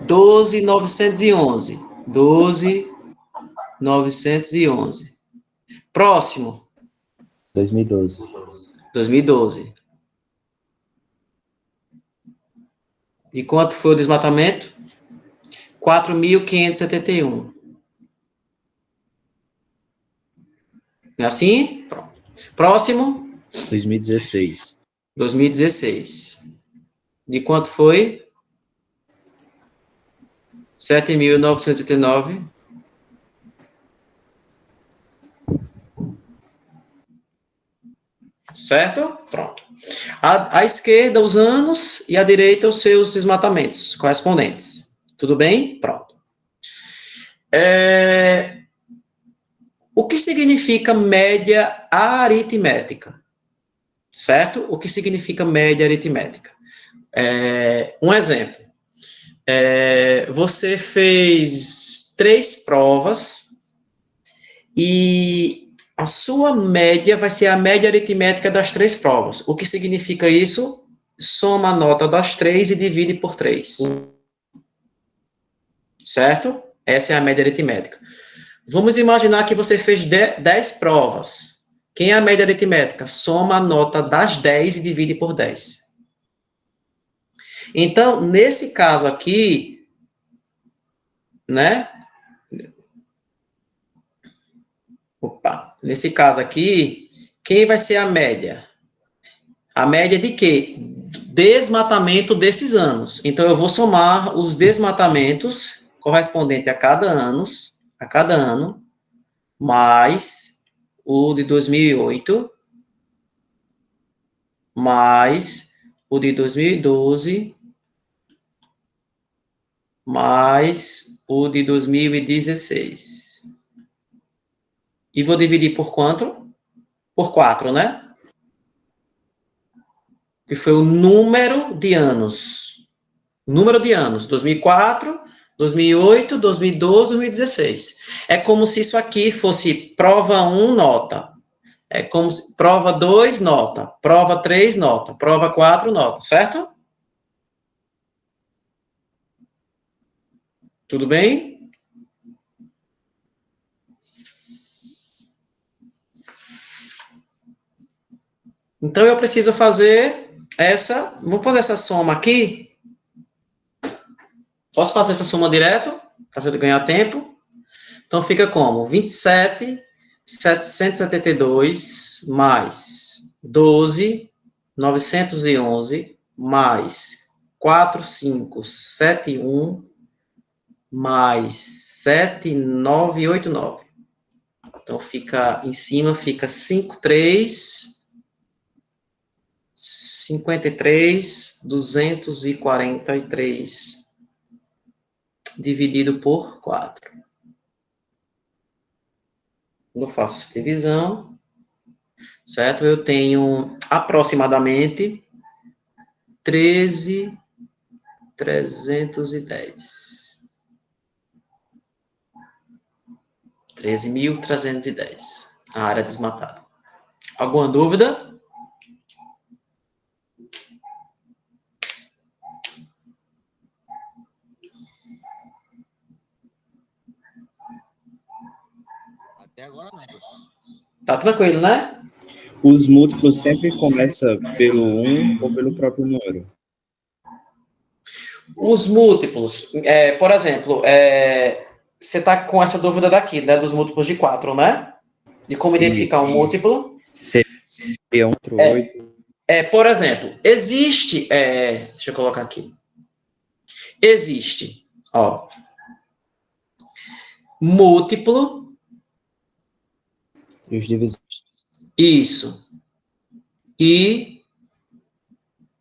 12.911. 12.911. Próximo. 2012. E quanto foi o desmatamento? 4.571. É assim? Pronto. Próximo? 2016. 2016. De quanto foi? 7.989. Certo? Pronto. À esquerda, os anos, e à direita, os seus desmatamentos correspondentes. Tudo bem? Pronto. O que significa média aritmética? Certo? O que significa média aritmética? Um exemplo. você fez 3 provas e a sua média vai ser a média aritmética das 3 provas. O que significa isso? Soma a nota das 3 e divide por 3. Certo? Essa é a média aritmética. Vamos imaginar que você fez 10 provas. Quem é a média aritmética? Soma a nota das 10 e divide por 10. Então, nesse caso aqui, né? Nesse caso aqui, quem vai ser a média? A média de quê? Desmatamento desses anos. Então, eu vou somar os desmatamentos correspondentes a cada ano, mais o de 2008, mais o de 2012, mais o de 2016. E vou dividir por quanto? Por 4, né? Que foi o número de anos. Número de anos. 2004, 2008, 2012, 2016. É como se isso aqui fosse prova 1, nota. É como se prova 2, nota. Prova 3, nota. Prova 4, nota. Certo? Tudo bem? Então, eu preciso fazer vamos fazer essa soma aqui? Posso fazer essa soma direto? Para ganhar tempo? Então, fica como? 27.772 mais 12.911 mais 4.571 mais 7.989. Então, fica em cima, fica 53.243 dividido por 4. Quando eu faço essa divisão, certo? Eu tenho aproximadamente 13.310. 13.310. A área desmatada. Alguma dúvida? Até agora não, professor. Tá tranquilo, né? Os múltiplos sempre começam pelo 1 ou pelo próprio número? Os múltiplos, por exemplo, você está com essa dúvida daqui, né, dos múltiplos de 4, né? De como identificar um múltiplo. Seria 1 por 8. Por exemplo, existe, deixa eu colocar aqui. Existe, múltiplo. E os divisores. Isso. E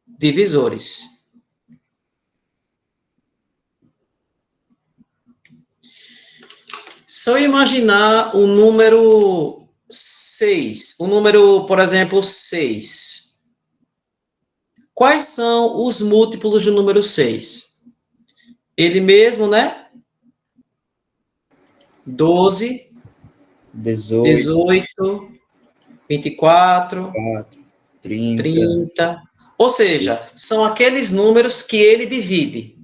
divisores. Se eu imaginar o número 6, o número, por exemplo, 6. Quais são os múltiplos do número 6? Ele mesmo, né? 12, 18, 24, 30. Ou seja, são aqueles números que ele divide.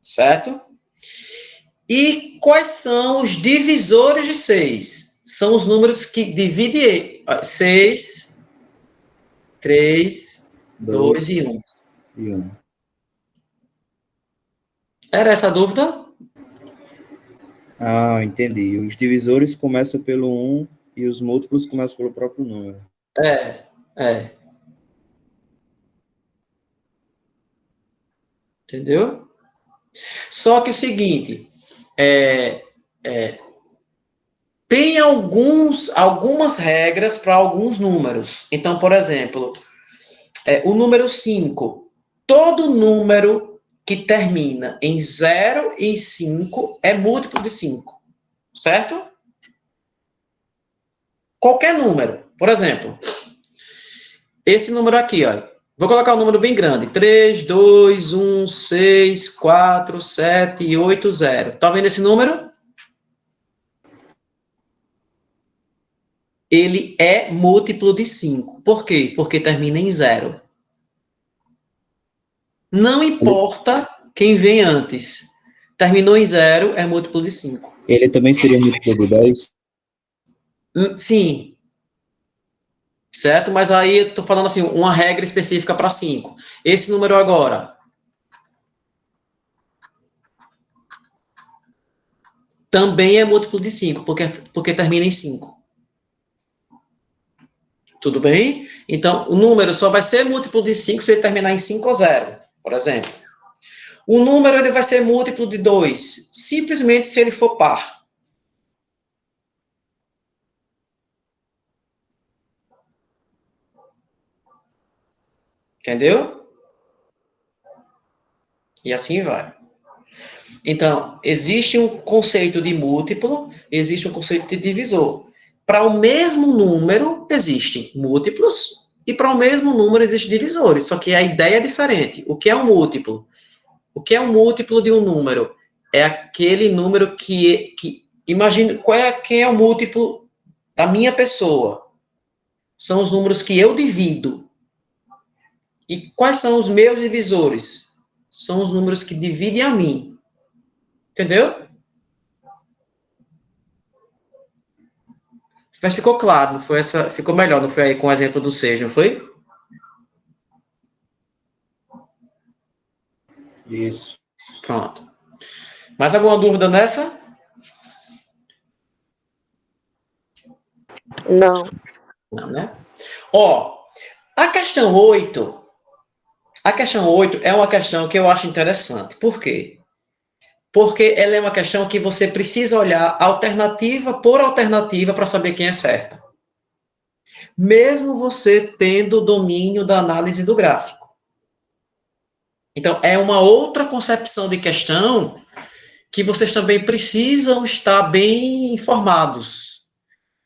Certo? E quais são os divisores de 6? São os números que dividem 6, 3, 2 e 1. Era essa a dúvida? Ah, entendi. Os divisores começam pelo 1 e os múltiplos começam pelo próprio número. Entendeu? Só que o seguinte, tem algumas regras para alguns números. Então, por exemplo, o número 5. Todo número que termina em 0 e 5 é múltiplo de 5. Certo? Qualquer número. Por exemplo, esse número aqui, ó, Vou colocar um número bem grande. 3, 2, 1, 6, 4, 7, 8, 0. Tá vendo esse número? Ele é múltiplo de 5. Por quê? Porque termina em 0. Não importa quem vem antes. Terminou em 0, é múltiplo de 5. Ele também seria múltiplo de 10? Sim. Certo? Mas aí eu tô falando assim, uma regra específica para 5. Esse número agora também é múltiplo de 5, porque termina em 5. Tudo bem? Então, o número só vai ser múltiplo de 5 se ele terminar em 5 ou 0, por exemplo. O número ele vai ser múltiplo de 2, simplesmente se ele for par. Entendeu? E assim vai. Então, existe um conceito de múltiplo, existe um conceito de divisor. Para o mesmo número, existem múltiplos, e para o mesmo número existem divisores, só que a ideia é diferente. O que é um múltiplo? O que é um múltiplo de um número? É aquele número que imagine, quem é o múltiplo da minha pessoa? São os números que eu divido. E quais são os meus divisores? São os números que dividem a mim. Entendeu? Mas ficou claro, não foi essa, ficou melhor, não foi aí com o exemplo do 6, não foi? Isso. Pronto. Mais alguma dúvida nessa? Não. Não, né? Ó, a questão 8 é uma questão que eu acho interessante. Por quê? Porque ela é uma questão que você precisa olhar alternativa por alternativa para saber quem é certa. Mesmo você tendo o domínio da análise do gráfico. Então, é uma outra concepção de questão que vocês também precisam estar bem informados.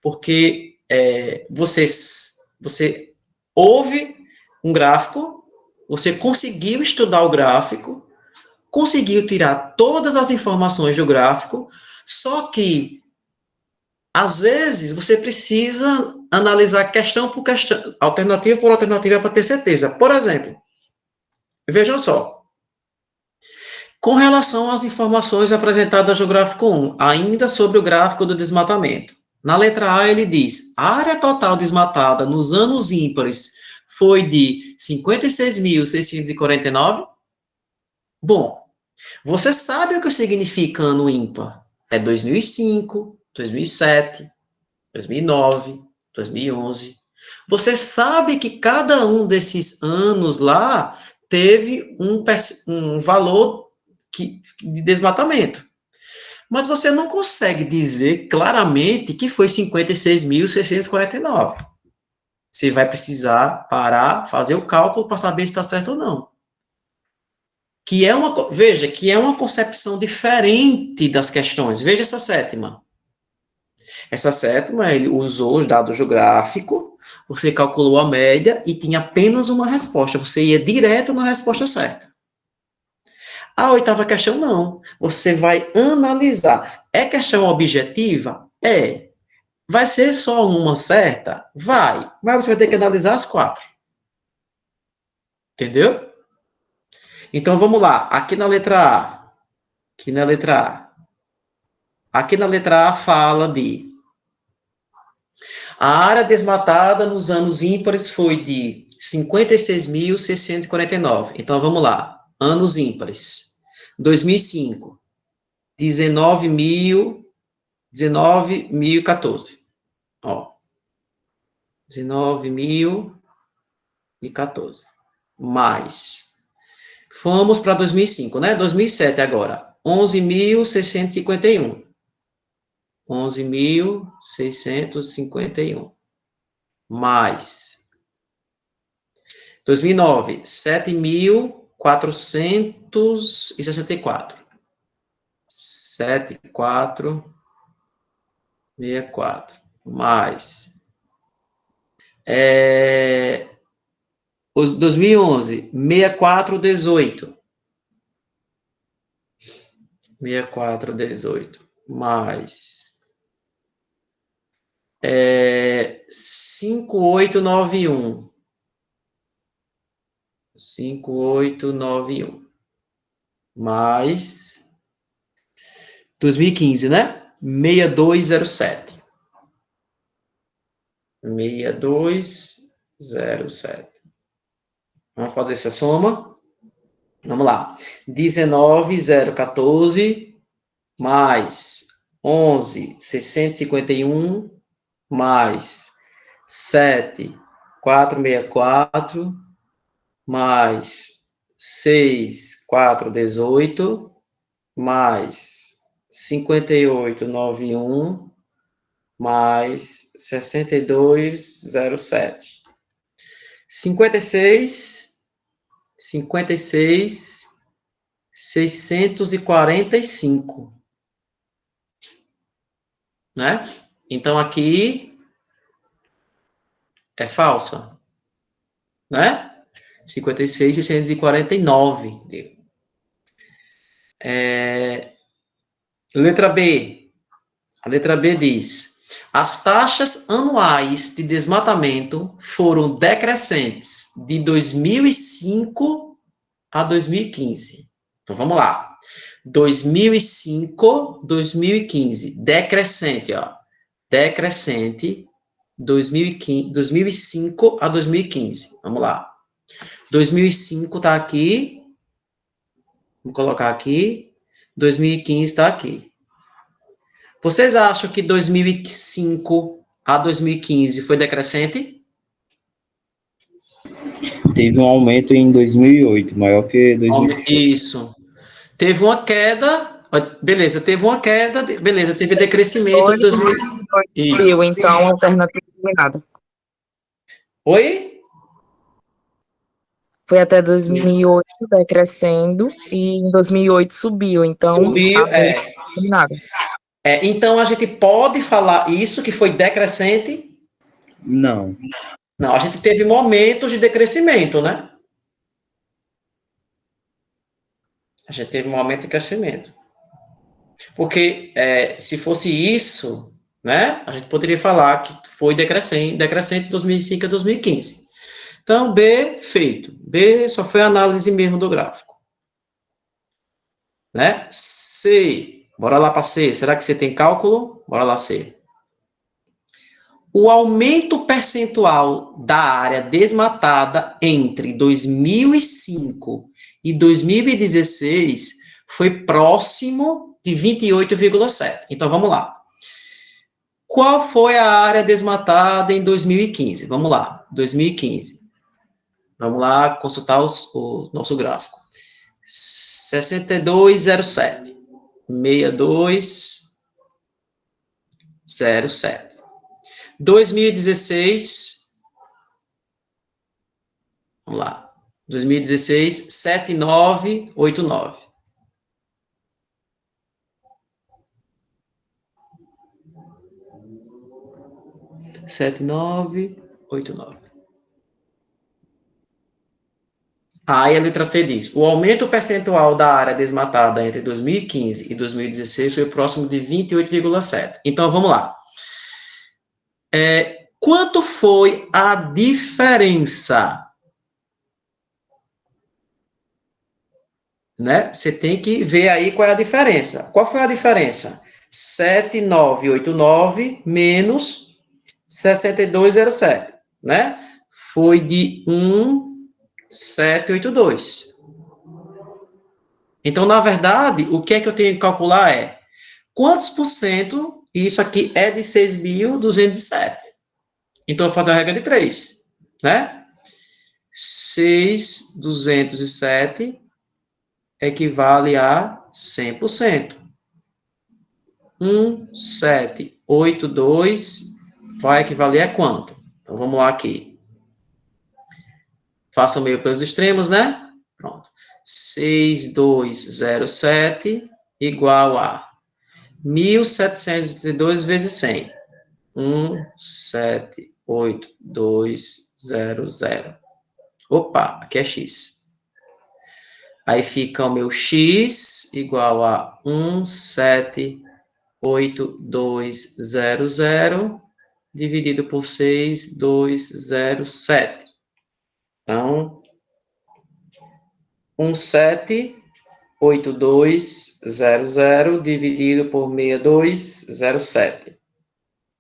Porque você ouve um gráfico, você conseguiu estudar o gráfico, conseguiu tirar todas as informações do gráfico, só que, às vezes, você precisa analisar questão por questão, alternativa por alternativa para ter certeza. Por exemplo, vejam só. Com relação às informações apresentadas no gráfico 1, ainda sobre o gráfico do desmatamento. Na letra A, ele diz, a área total desmatada nos anos ímpares foi de 56.649. Bom, você sabe o que significa ano ímpar? É 2005, 2007, 2009, 2011. Você sabe que cada um desses anos lá teve um valor de desmatamento. Mas você não consegue dizer claramente que foi 56.649. Você vai precisar parar, fazer o cálculo para saber se está certo ou não. Veja, que é uma concepção diferente das questões. Veja essa sétima. Essa sétima, ele usou os dados geográficos, você calculou a média e tinha apenas uma resposta. Você ia direto na resposta certa. A oitava questão, não. Você vai analisar. É questão objetiva? É. Vai ser só uma certa? Vai. Mas você vai ter que analisar as 4. Entendeu? Então, vamos lá. Aqui na letra A. Aqui na letra A fala de... A área desmatada nos anos ímpares foi de 56.649. Então, vamos lá. Anos ímpares. 2005. 19.014. Ó. 19.014. Mais. Fomos para 2005, né? 2007 agora. 11.651. 11.651. Mais. 2009, 7.464. 7.464. Mais. Os 2011, 6418. 6418 mais 5891. 5891 mais 2015, né? 6207. 6207. Vamos fazer essa soma? Vamos lá. 19,014 mais 11,651 mais 7,464 mais 6,418 mais 58,91 mais 62,07. 56, 645, né? Então, aqui é falsa, né? 56,649. Letra B. A letra B diz: as taxas anuais de desmatamento foram decrescentes de 2005 a 2015. Então, vamos lá. 2005, 2015. Decrescente, ó. Decrescente, 2005 a 2015. Vamos lá. 2005 está aqui. Vou colocar aqui. 2015 está aqui. Vocês acham que 2005 a 2015 foi decrescente? Teve um aumento em 2008, maior que 2005. Isso. Teve uma queda, beleza, teve uma queda, beleza, teve decrescimento em 2008. Subiu, então a alternativa eliminada. Oi? Foi até 2008 decrescendo e em 2008 subiu, então Subiu, eliminada. Então a gente pode falar isso que foi decrescente? Não. Não, a gente teve momentos de decrescimento, né? A gente teve momentos de crescimento. Porque se fosse isso, né, a gente poderia falar que foi decrescente de 2005 a 2015. Então, B, feito. B só foi análise mesmo do gráfico. Né? C, bora lá para C. Será que você tem cálculo? Bora lá, C. O aumento percentual da área desmatada entre 2005 e 2016 foi próximo de 28,7. Então, vamos lá. Qual foi a área desmatada em 2015? Vamos lá, 2015. Vamos lá consultar o nosso gráfico. 6207. 6207. 2016. Vamos lá. 2016, 7989. Aí a letra C diz: o aumento percentual da área desmatada entre 2015 e 2016 foi próximo de 28,7. Então, vamos lá. Quanto foi a diferença? Né? Você tem que ver aí qual é a diferença. Qual foi a diferença? 7989 menos 6207, né? Foi de 1,782. Então, na verdade, o que é que eu tenho que calcular é quantos por cento isso aqui é de 6.207. Então, eu vou fazer a regra de 3, né? 6.207 equivale a 100%. 1,782 vai equivaler a quanto? Então, vamos lá aqui. Faça o meio pelos extremos, né? Pronto. 6.207 igual a 1.782 vezes 100. 1,78200. Opa, aqui é x. Aí fica o meu x igual a 178,200 dividido por 6,207. Então, 178,200 dividido por 6,207.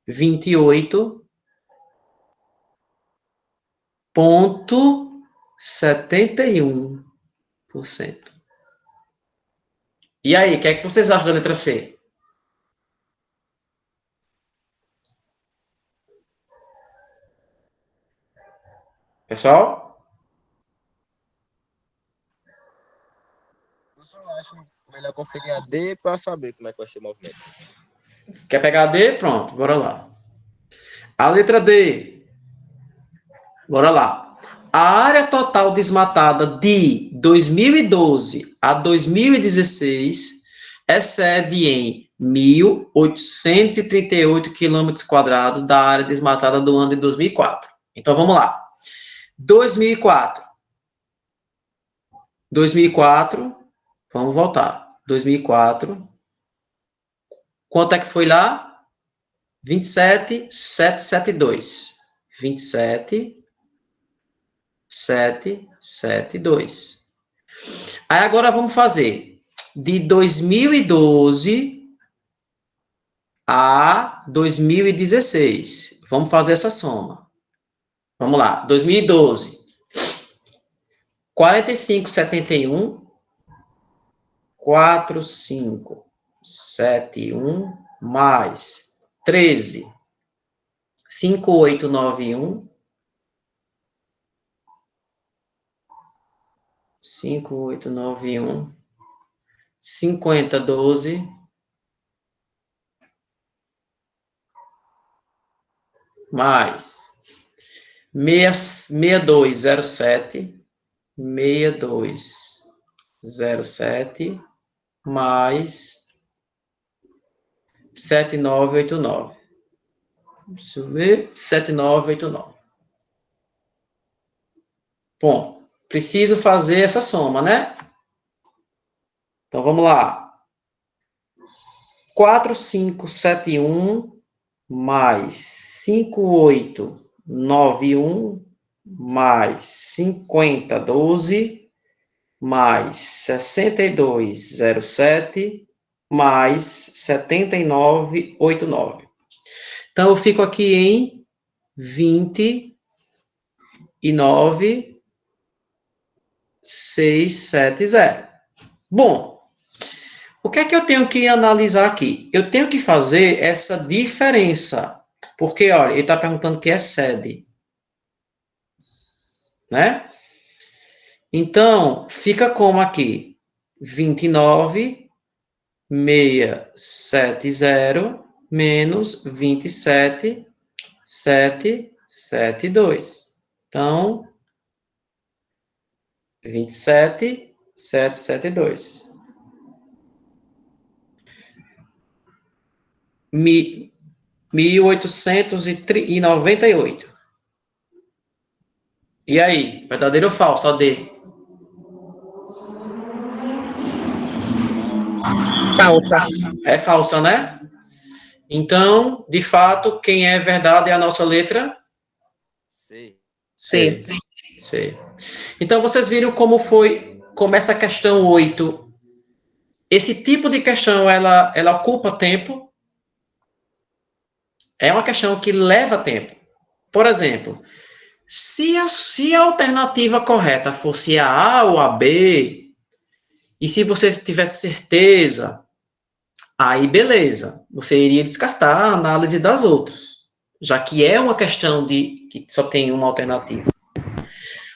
28,71%. E aí, o que é que vocês acham da letra C? Pessoal? Eu só acho melhor conferir a D para saber como é que vai ser o movimento. Quer pegar a D? Pronto, bora lá. A letra D. Bora lá. A área total desmatada de 2012 a 2016 excede em 1.838 km² da área desmatada do ano de 2004. Então, vamos lá. 2004. 2004. Vamos voltar. 2004. Quanto é que foi lá? 27,772. 27,772. Aí agora vamos fazer de 2012 a 2016. Vamos fazer essa soma. Vamos lá. 2012. 45,71. 4,571 mais 13. 5,891. 5,891. 50,12. Mais 6207. 6207 mais 7989. Deixa eu ver. 7989. Bom, preciso fazer essa soma, né? Então, vamos lá. 4571 mais 5891 mais 5012 mais 6207 mais 7989. Então, eu fico aqui em 29,670. Bom, o que é que eu tenho que analisar aqui? Eu tenho que fazer essa diferença. Porque, olha, ele está perguntando o que excede. Né? Então, fica como aqui? 29,670 menos 27,772. Então, 27,772. 1.898. E aí, verdadeiro ou falso? A D. Falsa. É falsa, né? Então, de fato, quem é verdade é a nossa letra? C. C. C. Então, vocês viram como essa questão 8, esse tipo de questão, ela ocupa tempo. É uma questão que leva tempo. Por exemplo, se a alternativa correta fosse a A ou a B, e se você tivesse certeza, aí beleza, você iria descartar a análise das outras, já que é uma questão que só tem uma alternativa.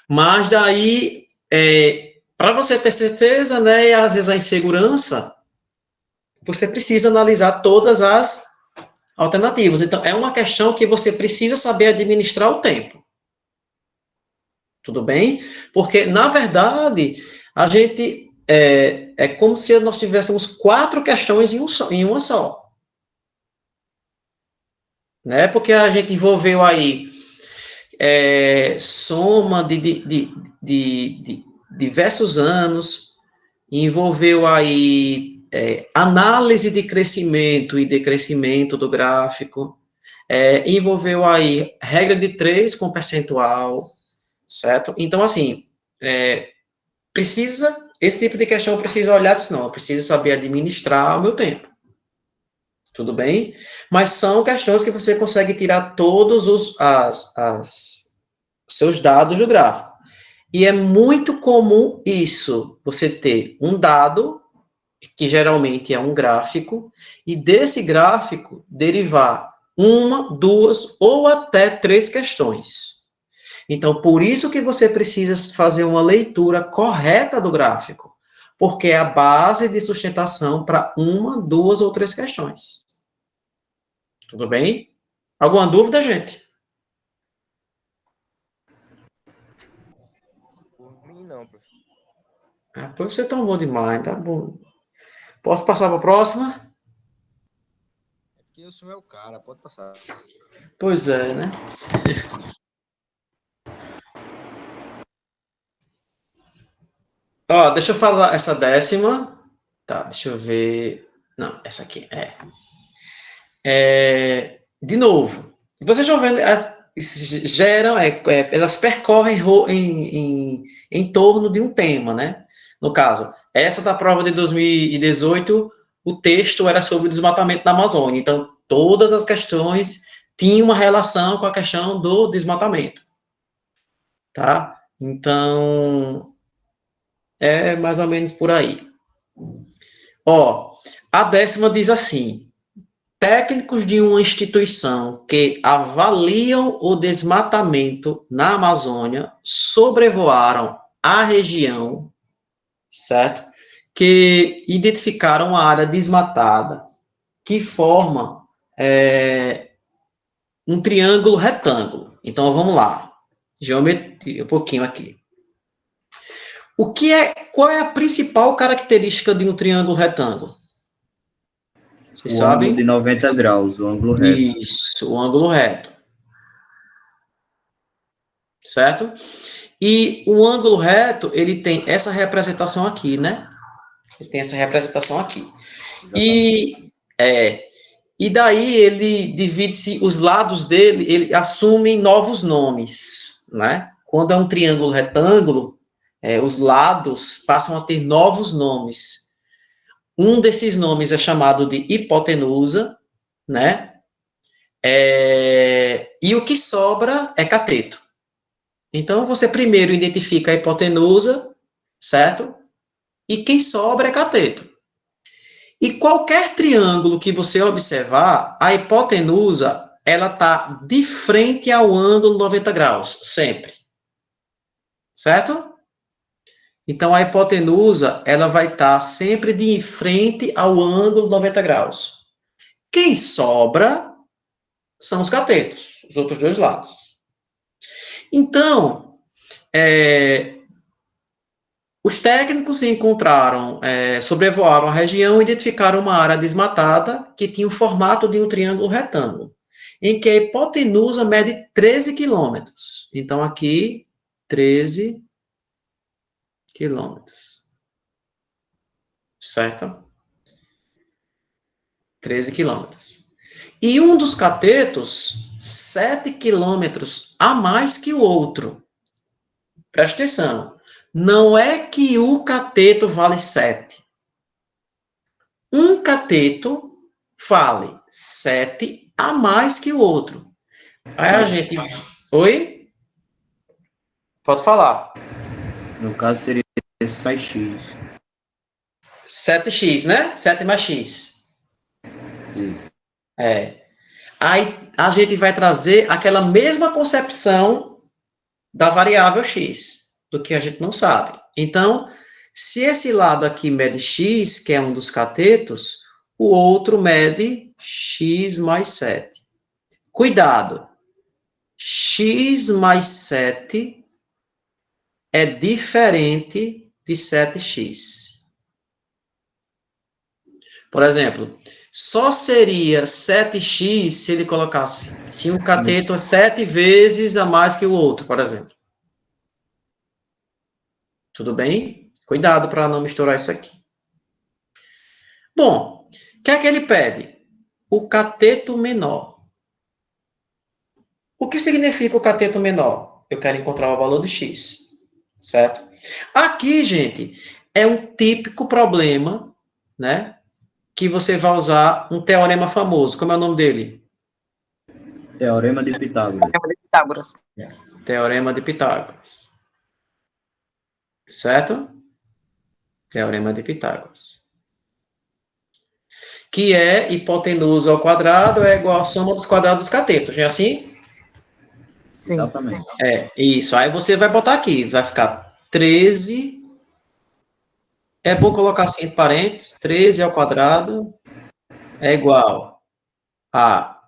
Mas daí, para você ter certeza, né, e às vezes a insegurança, você precisa analisar todas as alternativas. Então, é uma questão que você precisa saber administrar o tempo. Tudo bem? Porque, na verdade, a gente é como se nós tivéssemos 4 questões em uma só. Né? Porque a gente envolveu aí soma de diversos anos, envolveu aí análise de crescimento e decrescimento do gráfico, envolveu aí regra de 3 com percentual, certo? Então, assim, esse tipo de questão precisa olhar assim, não, eu preciso saber administrar o meu tempo. Tudo bem? Mas são questões que você consegue tirar todos os seus dados do gráfico. E é muito comum isso, você ter um dado, que geralmente é um gráfico, e desse gráfico derivar 1, 2 ou até 3 questões. Então, por isso que você precisa fazer uma leitura correta do gráfico, porque é a base de sustentação para 1, 2 ou 3 questões. Tudo bem? Alguma dúvida, gente? Por mim, não, professor. Pois você tá bom demais, tá bom. Posso passar para a próxima? Aqui o senhor é o cara, pode passar. Pois é, né? Ó, deixa eu falar essa 10ª. Tá, deixa eu ver. Não, essa aqui. De novo, vocês estão vendo, elas percorrem em torno de um tema, né? No caso, essa da prova de 2018, o texto era sobre o desmatamento na Amazônia. Então, todas as questões tinham uma relação com a questão do desmatamento. Tá? Então, é mais ou menos por aí. Ó, a 10ª diz assim: técnicos de uma instituição que avaliam o desmatamento na Amazônia sobrevoaram a região, certo? Que identificaram a área desmatada, que forma um triângulo retângulo. Então, vamos lá. Geometria, um pouquinho aqui. Qual é a principal característica de um triângulo retângulo? Vocês sabem? Ângulo de 90 graus, o ângulo reto. Isso, o ângulo reto. Certo? E o ângulo reto, ele tem essa representação aqui, né? Ele tem essa representação aqui. E daí ele divide-se, os lados dele, ele assumem novos nomes, né? Quando é um triângulo retângulo, os lados passam a ter novos nomes. Um desses nomes é chamado de hipotenusa, né? E o que sobra é cateto. Então, você primeiro identifica a hipotenusa, certo? E quem sobra é cateto. E qualquer triângulo que você observar, a hipotenusa, ela está de frente ao ângulo 90 graus, sempre. Certo? Então, a hipotenusa, ela vai estar sempre de frente ao ângulo 90 graus. Quem sobra são os catetos, os outros dois lados. Então, os técnicos encontraram, sobrevoaram a região e identificaram uma área desmatada que tinha o formato de um triângulo retângulo, em que a hipotenusa mede 13 quilômetros. Então, aqui, 13 quilômetros. Certo? 13 quilômetros. E um dos catetos, 7 quilômetros a mais que o outro. Presta atenção. Não é que o cateto vale 7. Um cateto vale 7 a mais que o outro. Aí a gente... Oi? Pode falar. No caso, seria 6x. 7x, né? 7 mais x. Isso. Aí a gente vai trazer aquela mesma concepção da variável x, do que a gente não sabe. Então, se esse lado aqui mede x, que é um dos catetos, o outro mede x mais 7. Cuidado! X mais 7 é diferente de 7x. Por exemplo, só seria 7x se ele colocasse, se um cateto é 7 vezes a mais que o outro, por exemplo. Tudo bem? Cuidado para não misturar isso aqui. Bom, o que é que ele pede? O cateto menor. O que significa o cateto menor? Eu quero encontrar o valor de x, certo? Aqui, gente, é um típico problema, né? Que você vai usar um teorema famoso. Como é o nome dele? Teorema de Pitágoras. Teorema de Pitágoras. Certo? Teorema de Pitágoras. Que é hipotenusa ao quadrado é igual à soma dos quadrados dos catetos, não é assim? Sim. Exatamente. É, isso. Aí você vai botar aqui, vai ficar 13. É bom colocar assim entre parênteses, 13 ao quadrado é igual a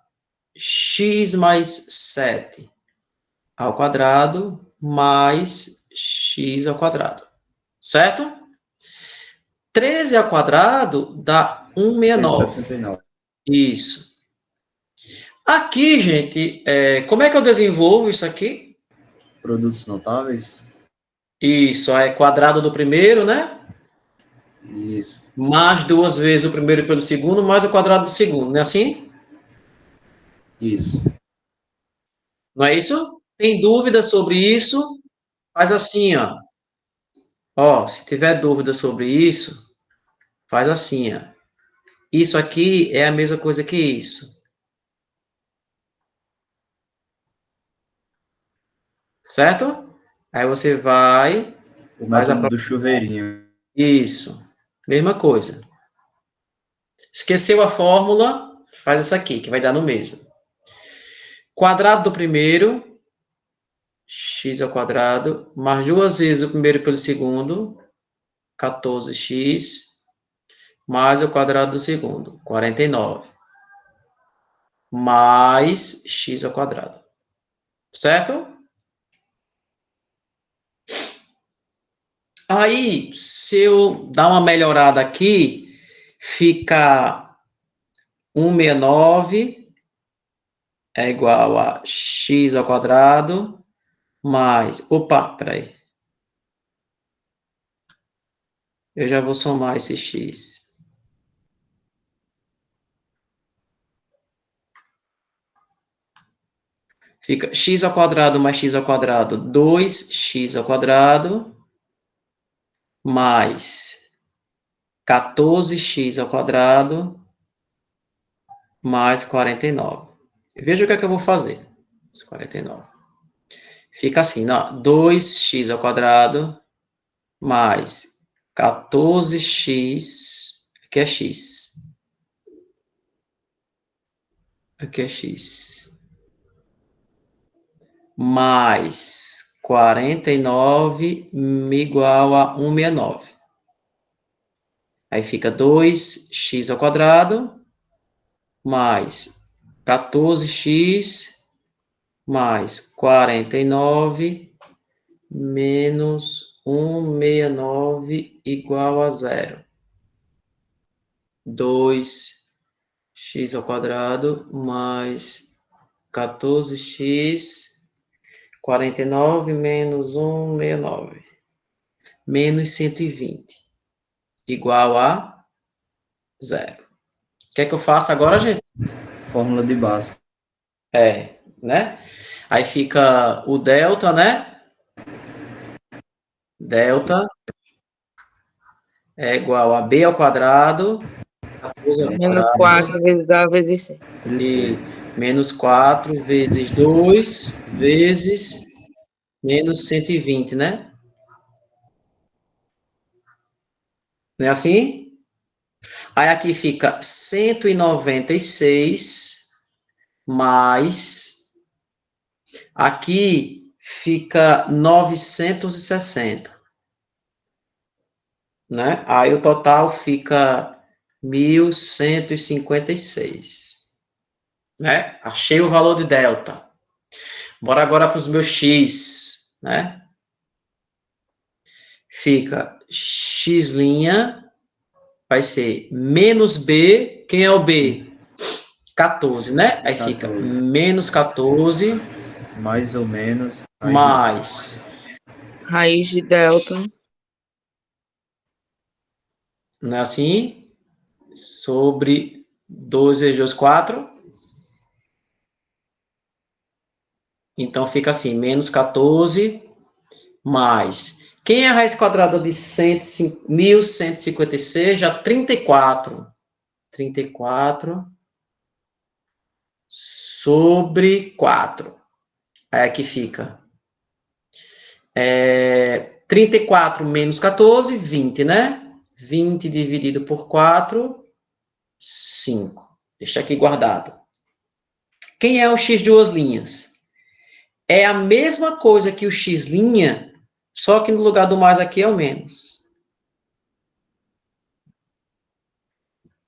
x mais 7 ao quadrado mais x ao quadrado. Certo? 13 ao quadrado dá 169. 169. Isso. Aqui, gente, como é que eu desenvolvo isso aqui? Produtos notáveis. Isso, é quadrado do primeiro, né? Isso. Mais 2 vezes o primeiro pelo segundo, mais o quadrado do segundo, não é assim? Isso. Não é isso? Tem dúvida sobre isso? Faz assim, ó. Ó, se tiver dúvida sobre isso, faz assim, ó. Isso aqui é a mesma coisa que isso. Certo? Aí você vai... O método do chuveirinho. Isso. Mesma coisa. Esqueceu a fórmula? Faz essa aqui, que vai dar no mesmo. Quadrado do primeiro, x ao quadrado, mais 2 vezes o primeiro pelo segundo, 14x, mais o quadrado do segundo, 49. Mais x ao quadrado. Certo? Aí, se eu dar uma melhorada aqui, fica 169 é igual a x ao quadrado mais... Opa, peraí. Eu já vou somar esse x. Fica x ao quadrado mais x ao quadrado, 2x ao quadrado, mais 14x ao quadrado, mais 49. Veja o que é que eu vou fazer. 49. Fica assim, ó, 2x ao quadrado, mais 14x, aqui é x. Aqui é x. Mais 49 igual a 169. Aí fica 2x ao quadrado, mais 14x, mais 49, menos 169 igual a 0. 2x ao quadrado, mais 14x, 49 menos 169, menos 120, igual a 0. O que é que eu faço agora, gente? Fórmula de base. Né? Aí fica o delta, né? Delta é igual a b ao quadrado, 14 ao Menos quadrado, 4 vezes A vezes C. e menos 4 vezes 2 vezes menos 120, né? Não é assim? Aí aqui fica 196 mais... Aqui fica 960. Né? Aí o total fica 1.156. Né? Achei o valor de delta. Bora agora para os meus x, né? Fica x' vai ser menos B, quem é o B? 14, né? Aí 14. fica menos 14. Mais ou menos. Mais. Raiz de delta. Não é assim? Sobre 2 vezes 2, 4. Então, fica assim, menos 14 mais. Quem é a raiz quadrada de 1156? Já 34. 34 sobre 4. Aí aqui fica 34 menos 14, 20, né? 20 dividido por 4, 5. Deixa aqui guardado. Quem é o x de duas linhas? É a mesma coisa que o x', só que no lugar do mais aqui é o menos.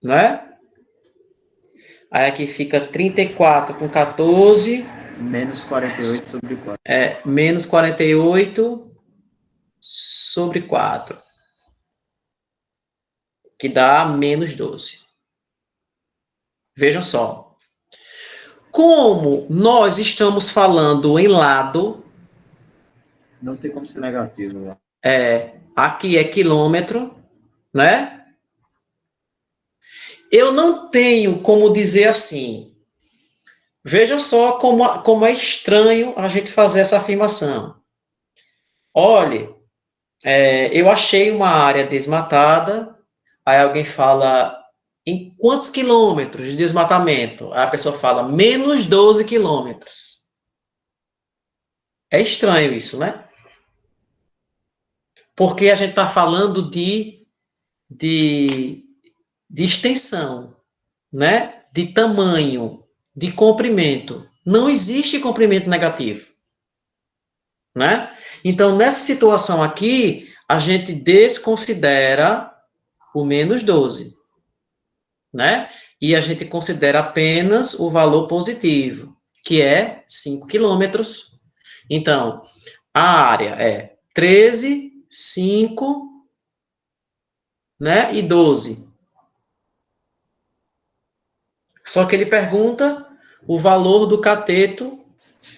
Não é? Aí aqui fica 34 com 14. Menos 48 sobre 4. Menos 48 sobre 4. Que dá menos 12. Vejam só. Como nós estamos falando em lado... Não tem como ser negativo lá. Aqui é quilômetro, né? Eu não tenho como dizer assim. Veja só como é estranho a gente fazer essa afirmação. Olhe, eu achei uma área desmatada, aí alguém fala, em quantos quilômetros de desmatamento? Aí a pessoa fala, menos 12 quilômetros. É estranho isso, né? Porque a gente está falando de extensão, né? De tamanho, de comprimento. Não existe comprimento negativo, né? Então, nessa situação aqui, a gente desconsidera o menos 12, né? E a gente considera apenas o valor positivo, que é 5 quilômetros. Então, a área é 13, 5, né? E 12. Só que ele pergunta o valor do cateto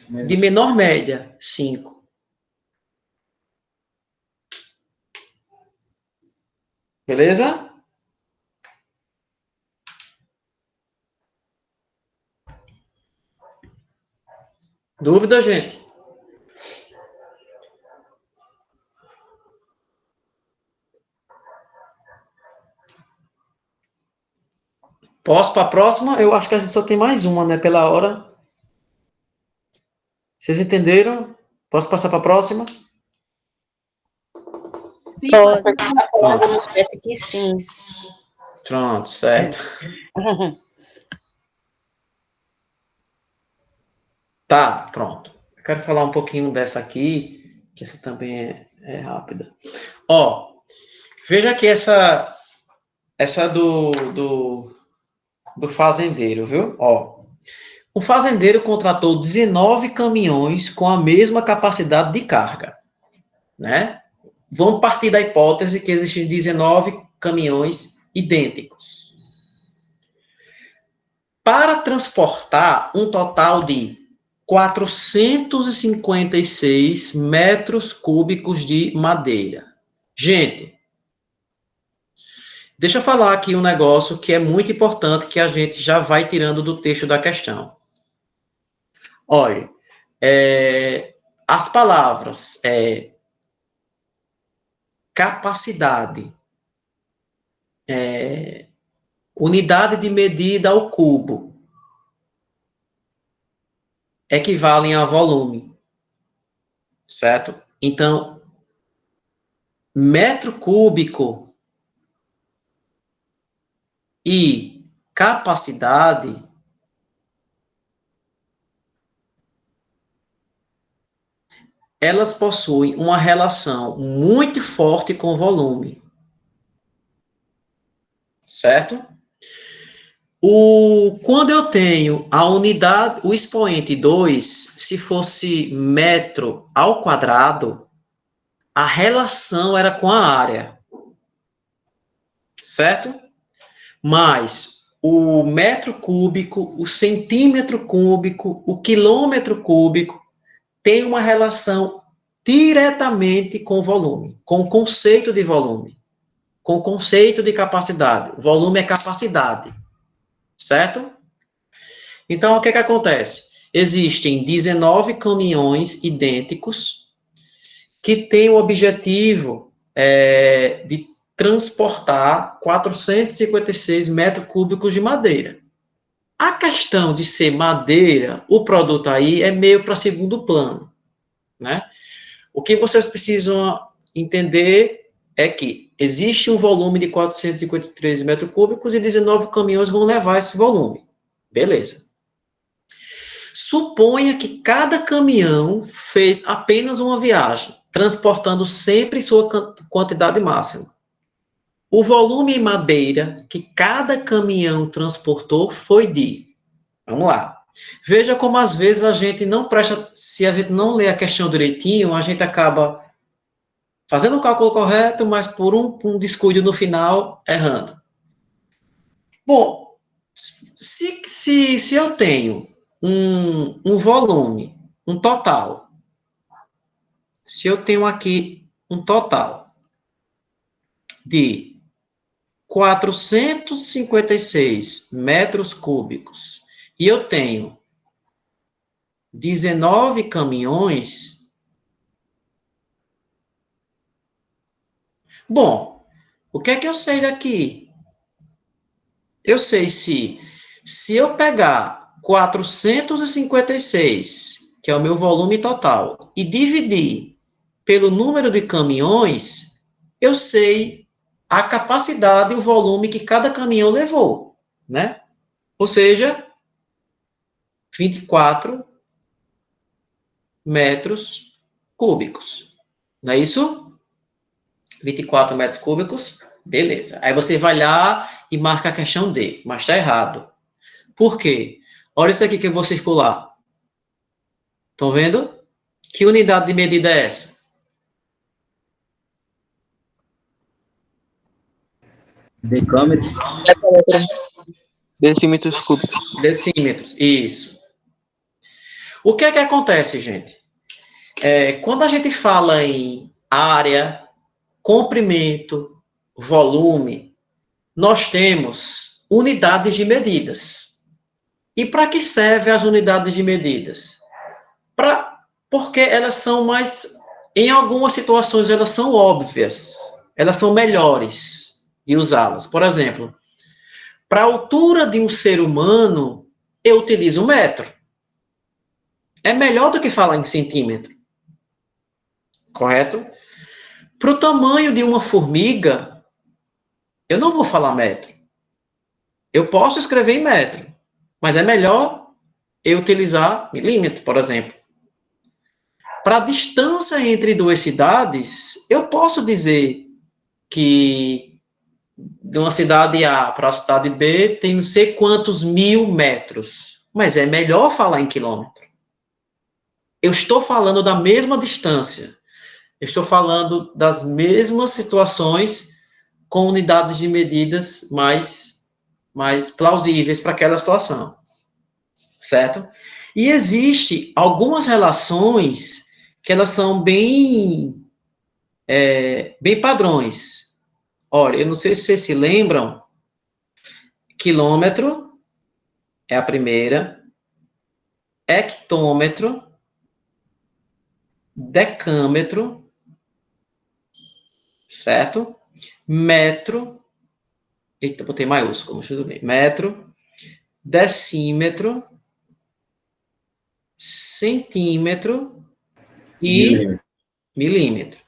de menor média, 5. Beleza? Dúvida, gente? Posso para a próxima? Eu acho que a gente só tem mais uma, né? Pela hora. Vocês entenderam? Posso passar para a próxima? Pode, você está falando no chat aqui, sim. Pronto, certo. Tá, pronto. Eu quero falar um pouquinho dessa aqui, que essa também é rápida. Ó, veja aqui essa do fazendeiro, viu? Ó, o fazendeiro contratou 19 caminhões com a mesma capacidade de carga, né? Vamos partir da hipótese que existem 19 caminhões idênticos. Para transportar um total de 456 metros cúbicos de madeira. Gente, deixa eu falar aqui um negócio que é muito importante, que a gente já vai tirando do texto da questão. Olha, as palavras capacidade, unidade de medida ao cubo, equivalem a volume, certo? Então, metro cúbico e capacidade elas possuem uma relação muito forte com o volume, certo? Quando eu tenho a unidade, o expoente 2, se fosse metro ao quadrado, a relação era com a área, certo? Mas o metro cúbico, o centímetro cúbico, o quilômetro cúbico tem uma relação diretamente com o volume, com o conceito de volume, com o conceito de capacidade. O volume é capacidade, certo? Então, o que acontece? Existem 19 caminhões idênticos que têm o objetivo de transportar 456 metros cúbicos de madeira. A questão de ser madeira, o produto aí é meio para segundo plano, né? O que vocês precisam entender é que existe um volume de 453 metros cúbicos e 19 caminhões vão levar esse volume. Beleza. Suponha que cada caminhão fez apenas uma viagem, transportando sempre sua quantidade máxima. O volume em madeira que cada caminhão transportou foi de... Vamos lá. Veja como às vezes a gente não presta... Se a gente não lê a questão direitinho, a gente acaba fazendo o cálculo correto, mas por um descuido no final, errando. Bom, se eu tenho um volume, um total, se eu tenho aqui um total de 456 metros cúbicos e eu tenho 19 caminhões, bom, o que é que eu sei daqui? Eu sei se eu pegar 456, que é o meu volume total, e dividir pelo número de caminhões, eu sei a capacidade e o volume que cada caminhão levou, né? Ou seja, 24 metros cúbicos. Não é isso? 24 metros cúbicos, beleza. Aí você vai lá e marca a questão D, mas está errado. Por quê? Olha isso aqui que eu vou circular. Estão vendo? Que unidade de medida é essa? Decâmetro. Decímetros cúbicos. Decímetros, isso. O que é que acontece, gente? Quando a gente fala em área, comprimento, volume, nós temos unidades de medidas. E para que servem as unidades de medidas? Porque elas são mais... Em algumas situações, elas são óbvias. Elas são melhores de usá-las. Por exemplo, para a altura de um ser humano, eu utilizo metro. É melhor do que falar em centímetro. Correto? Para o tamanho de uma formiga, eu não vou falar metro. Eu posso escrever em metro, mas é melhor eu utilizar milímetro, por exemplo. Para a distância entre duas cidades, eu posso dizer que de uma cidade A para a cidade B tem não sei quantos 1000 metros, mas é melhor falar em quilômetro. Eu estou falando da mesma distância. Eu estou falando das mesmas situações com unidades de medidas mais plausíveis para aquela situação. Certo? E existe algumas relações que elas são bem padrões. Olha, eu não sei se vocês se lembram, quilômetro é a primeira, hectômetro, decâmetro, certo? Metro, eita, botei maiúsculo, mas tudo bem. Metro, decímetro, centímetro e milímetro.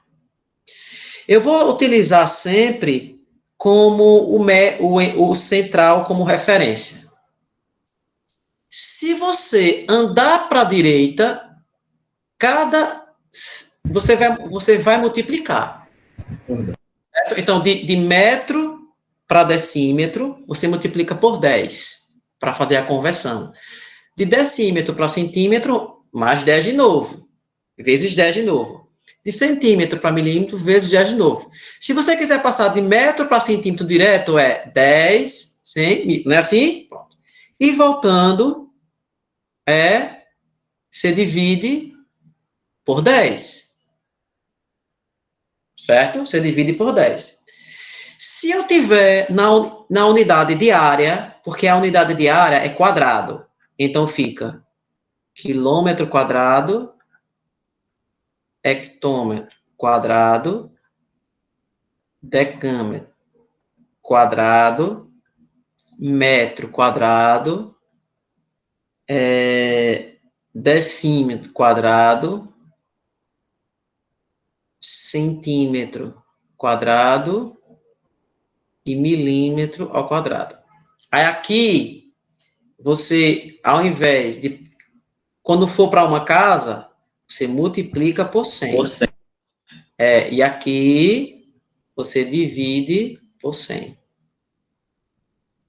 Eu vou utilizar sempre como o central como referência. Se você andar para a direita, você vai multiplicar. Certo? Então, de metro para decímetro, você multiplica por 10 para fazer a conversão. De decímetro para centímetro, mais 10 de novo. Vezes 10 de novo. de centímetro para milímetro vezes 10 de novo. Se você quiser passar de metro para centímetro direto, é 10, 100, não é assim? Pronto. E voltando, você divide por 10. Certo? Você divide por 10. Se eu tiver na unidade de área, porque a unidade de área é quadrado, então fica quilômetro quadrado, hectômetro quadrado, decâmetro quadrado, metro quadrado, decímetro quadrado, centímetro quadrado e milímetro ao quadrado. Aí aqui, você, ao invés de, quando for para uma casa, você multiplica por 100. E aqui, você divide por 100.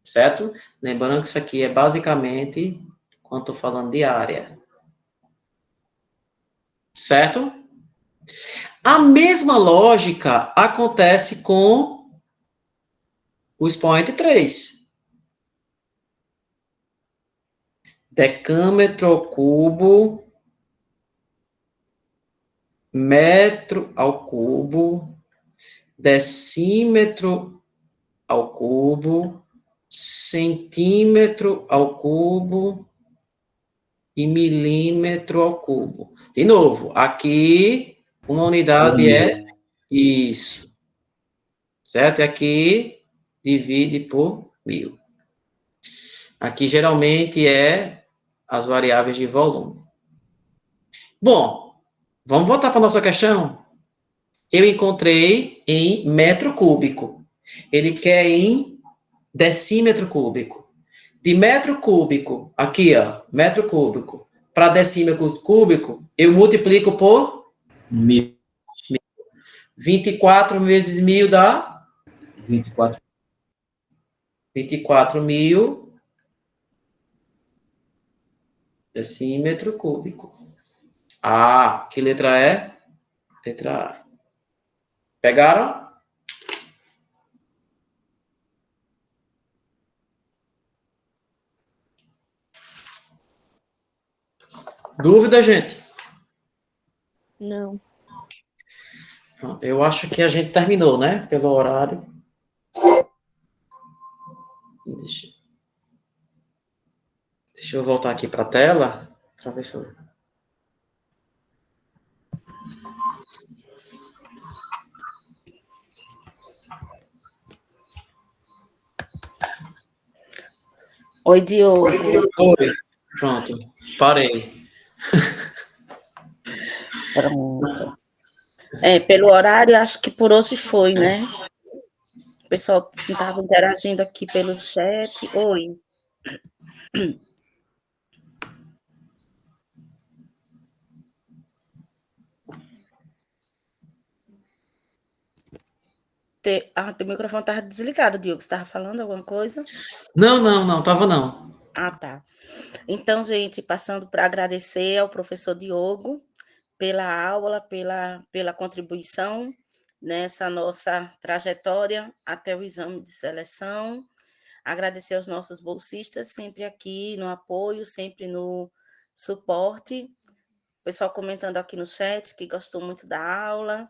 Certo? Lembrando que isso aqui é basicamente, quando estou falando de área. Certo? A mesma lógica acontece com o expoente 3. Decâmetro ao cubo, metro ao cubo, decímetro ao cubo, centímetro ao cubo e milímetro ao cubo. De novo, aqui uma unidade é isso. Certo? E aqui divide por 1000. Aqui geralmente é as variáveis de volume. Bom, vamos voltar para a nossa questão? Eu encontrei em metro cúbico. Ele quer em decímetro cúbico. De metro cúbico, aqui, ó, metro cúbico, para decímetro cúbico, eu multiplico por 1000. 24 vezes 1000 dá? 24. 24.000 decímetro cúbico. Ah, que letra é? Letra A. Pegaram? Dúvida, gente? Não. Eu acho que a gente terminou, né? Pelo horário. Deixa eu voltar aqui para a tela, para ver se eu... Oi, Diogo. Oi. Pronto, parei. Pronto. Pelo horário, acho que por hoje foi, né? O pessoal estava interagindo aqui pelo chat. Oi. Teu microfone estava desligado, Diogo. Você estava falando alguma coisa? Não, estava não. Ah, tá. Então, gente, passando para agradecer ao professor Diogo pela aula, pela contribuição nessa nossa trajetória até o exame de seleção. Agradecer aos nossos bolsistas, sempre aqui no apoio, sempre no suporte. O pessoal comentando aqui no chat que gostou muito da aula.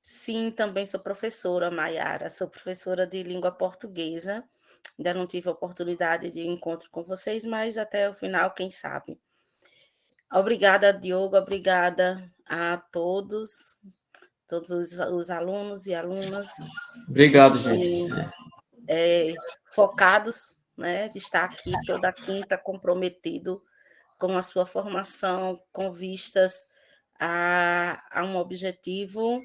Sim, também sou professora, Maiara, sou professora de língua portuguesa. Ainda não tive a oportunidade de encontro com vocês, mas até o final, quem sabe. Obrigada, Diogo, obrigada a todos os alunos e alunas. Obrigado, gente. Focados, né, de estar aqui toda quinta comprometido com a sua formação, com vistas a um objetivo.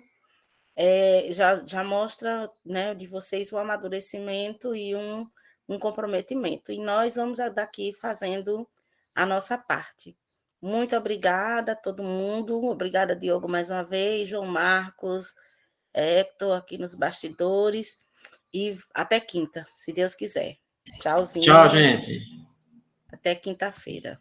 Já mostra, né, de vocês o amadurecimento e um comprometimento. E nós vamos daqui fazendo a nossa parte. Muito obrigada a todo mundo. Obrigada, Diogo, mais uma vez. João Marcos, Hector, aqui nos bastidores. E até quinta, se Deus quiser. Tchauzinho. Tchau, gente. Até quinta-feira.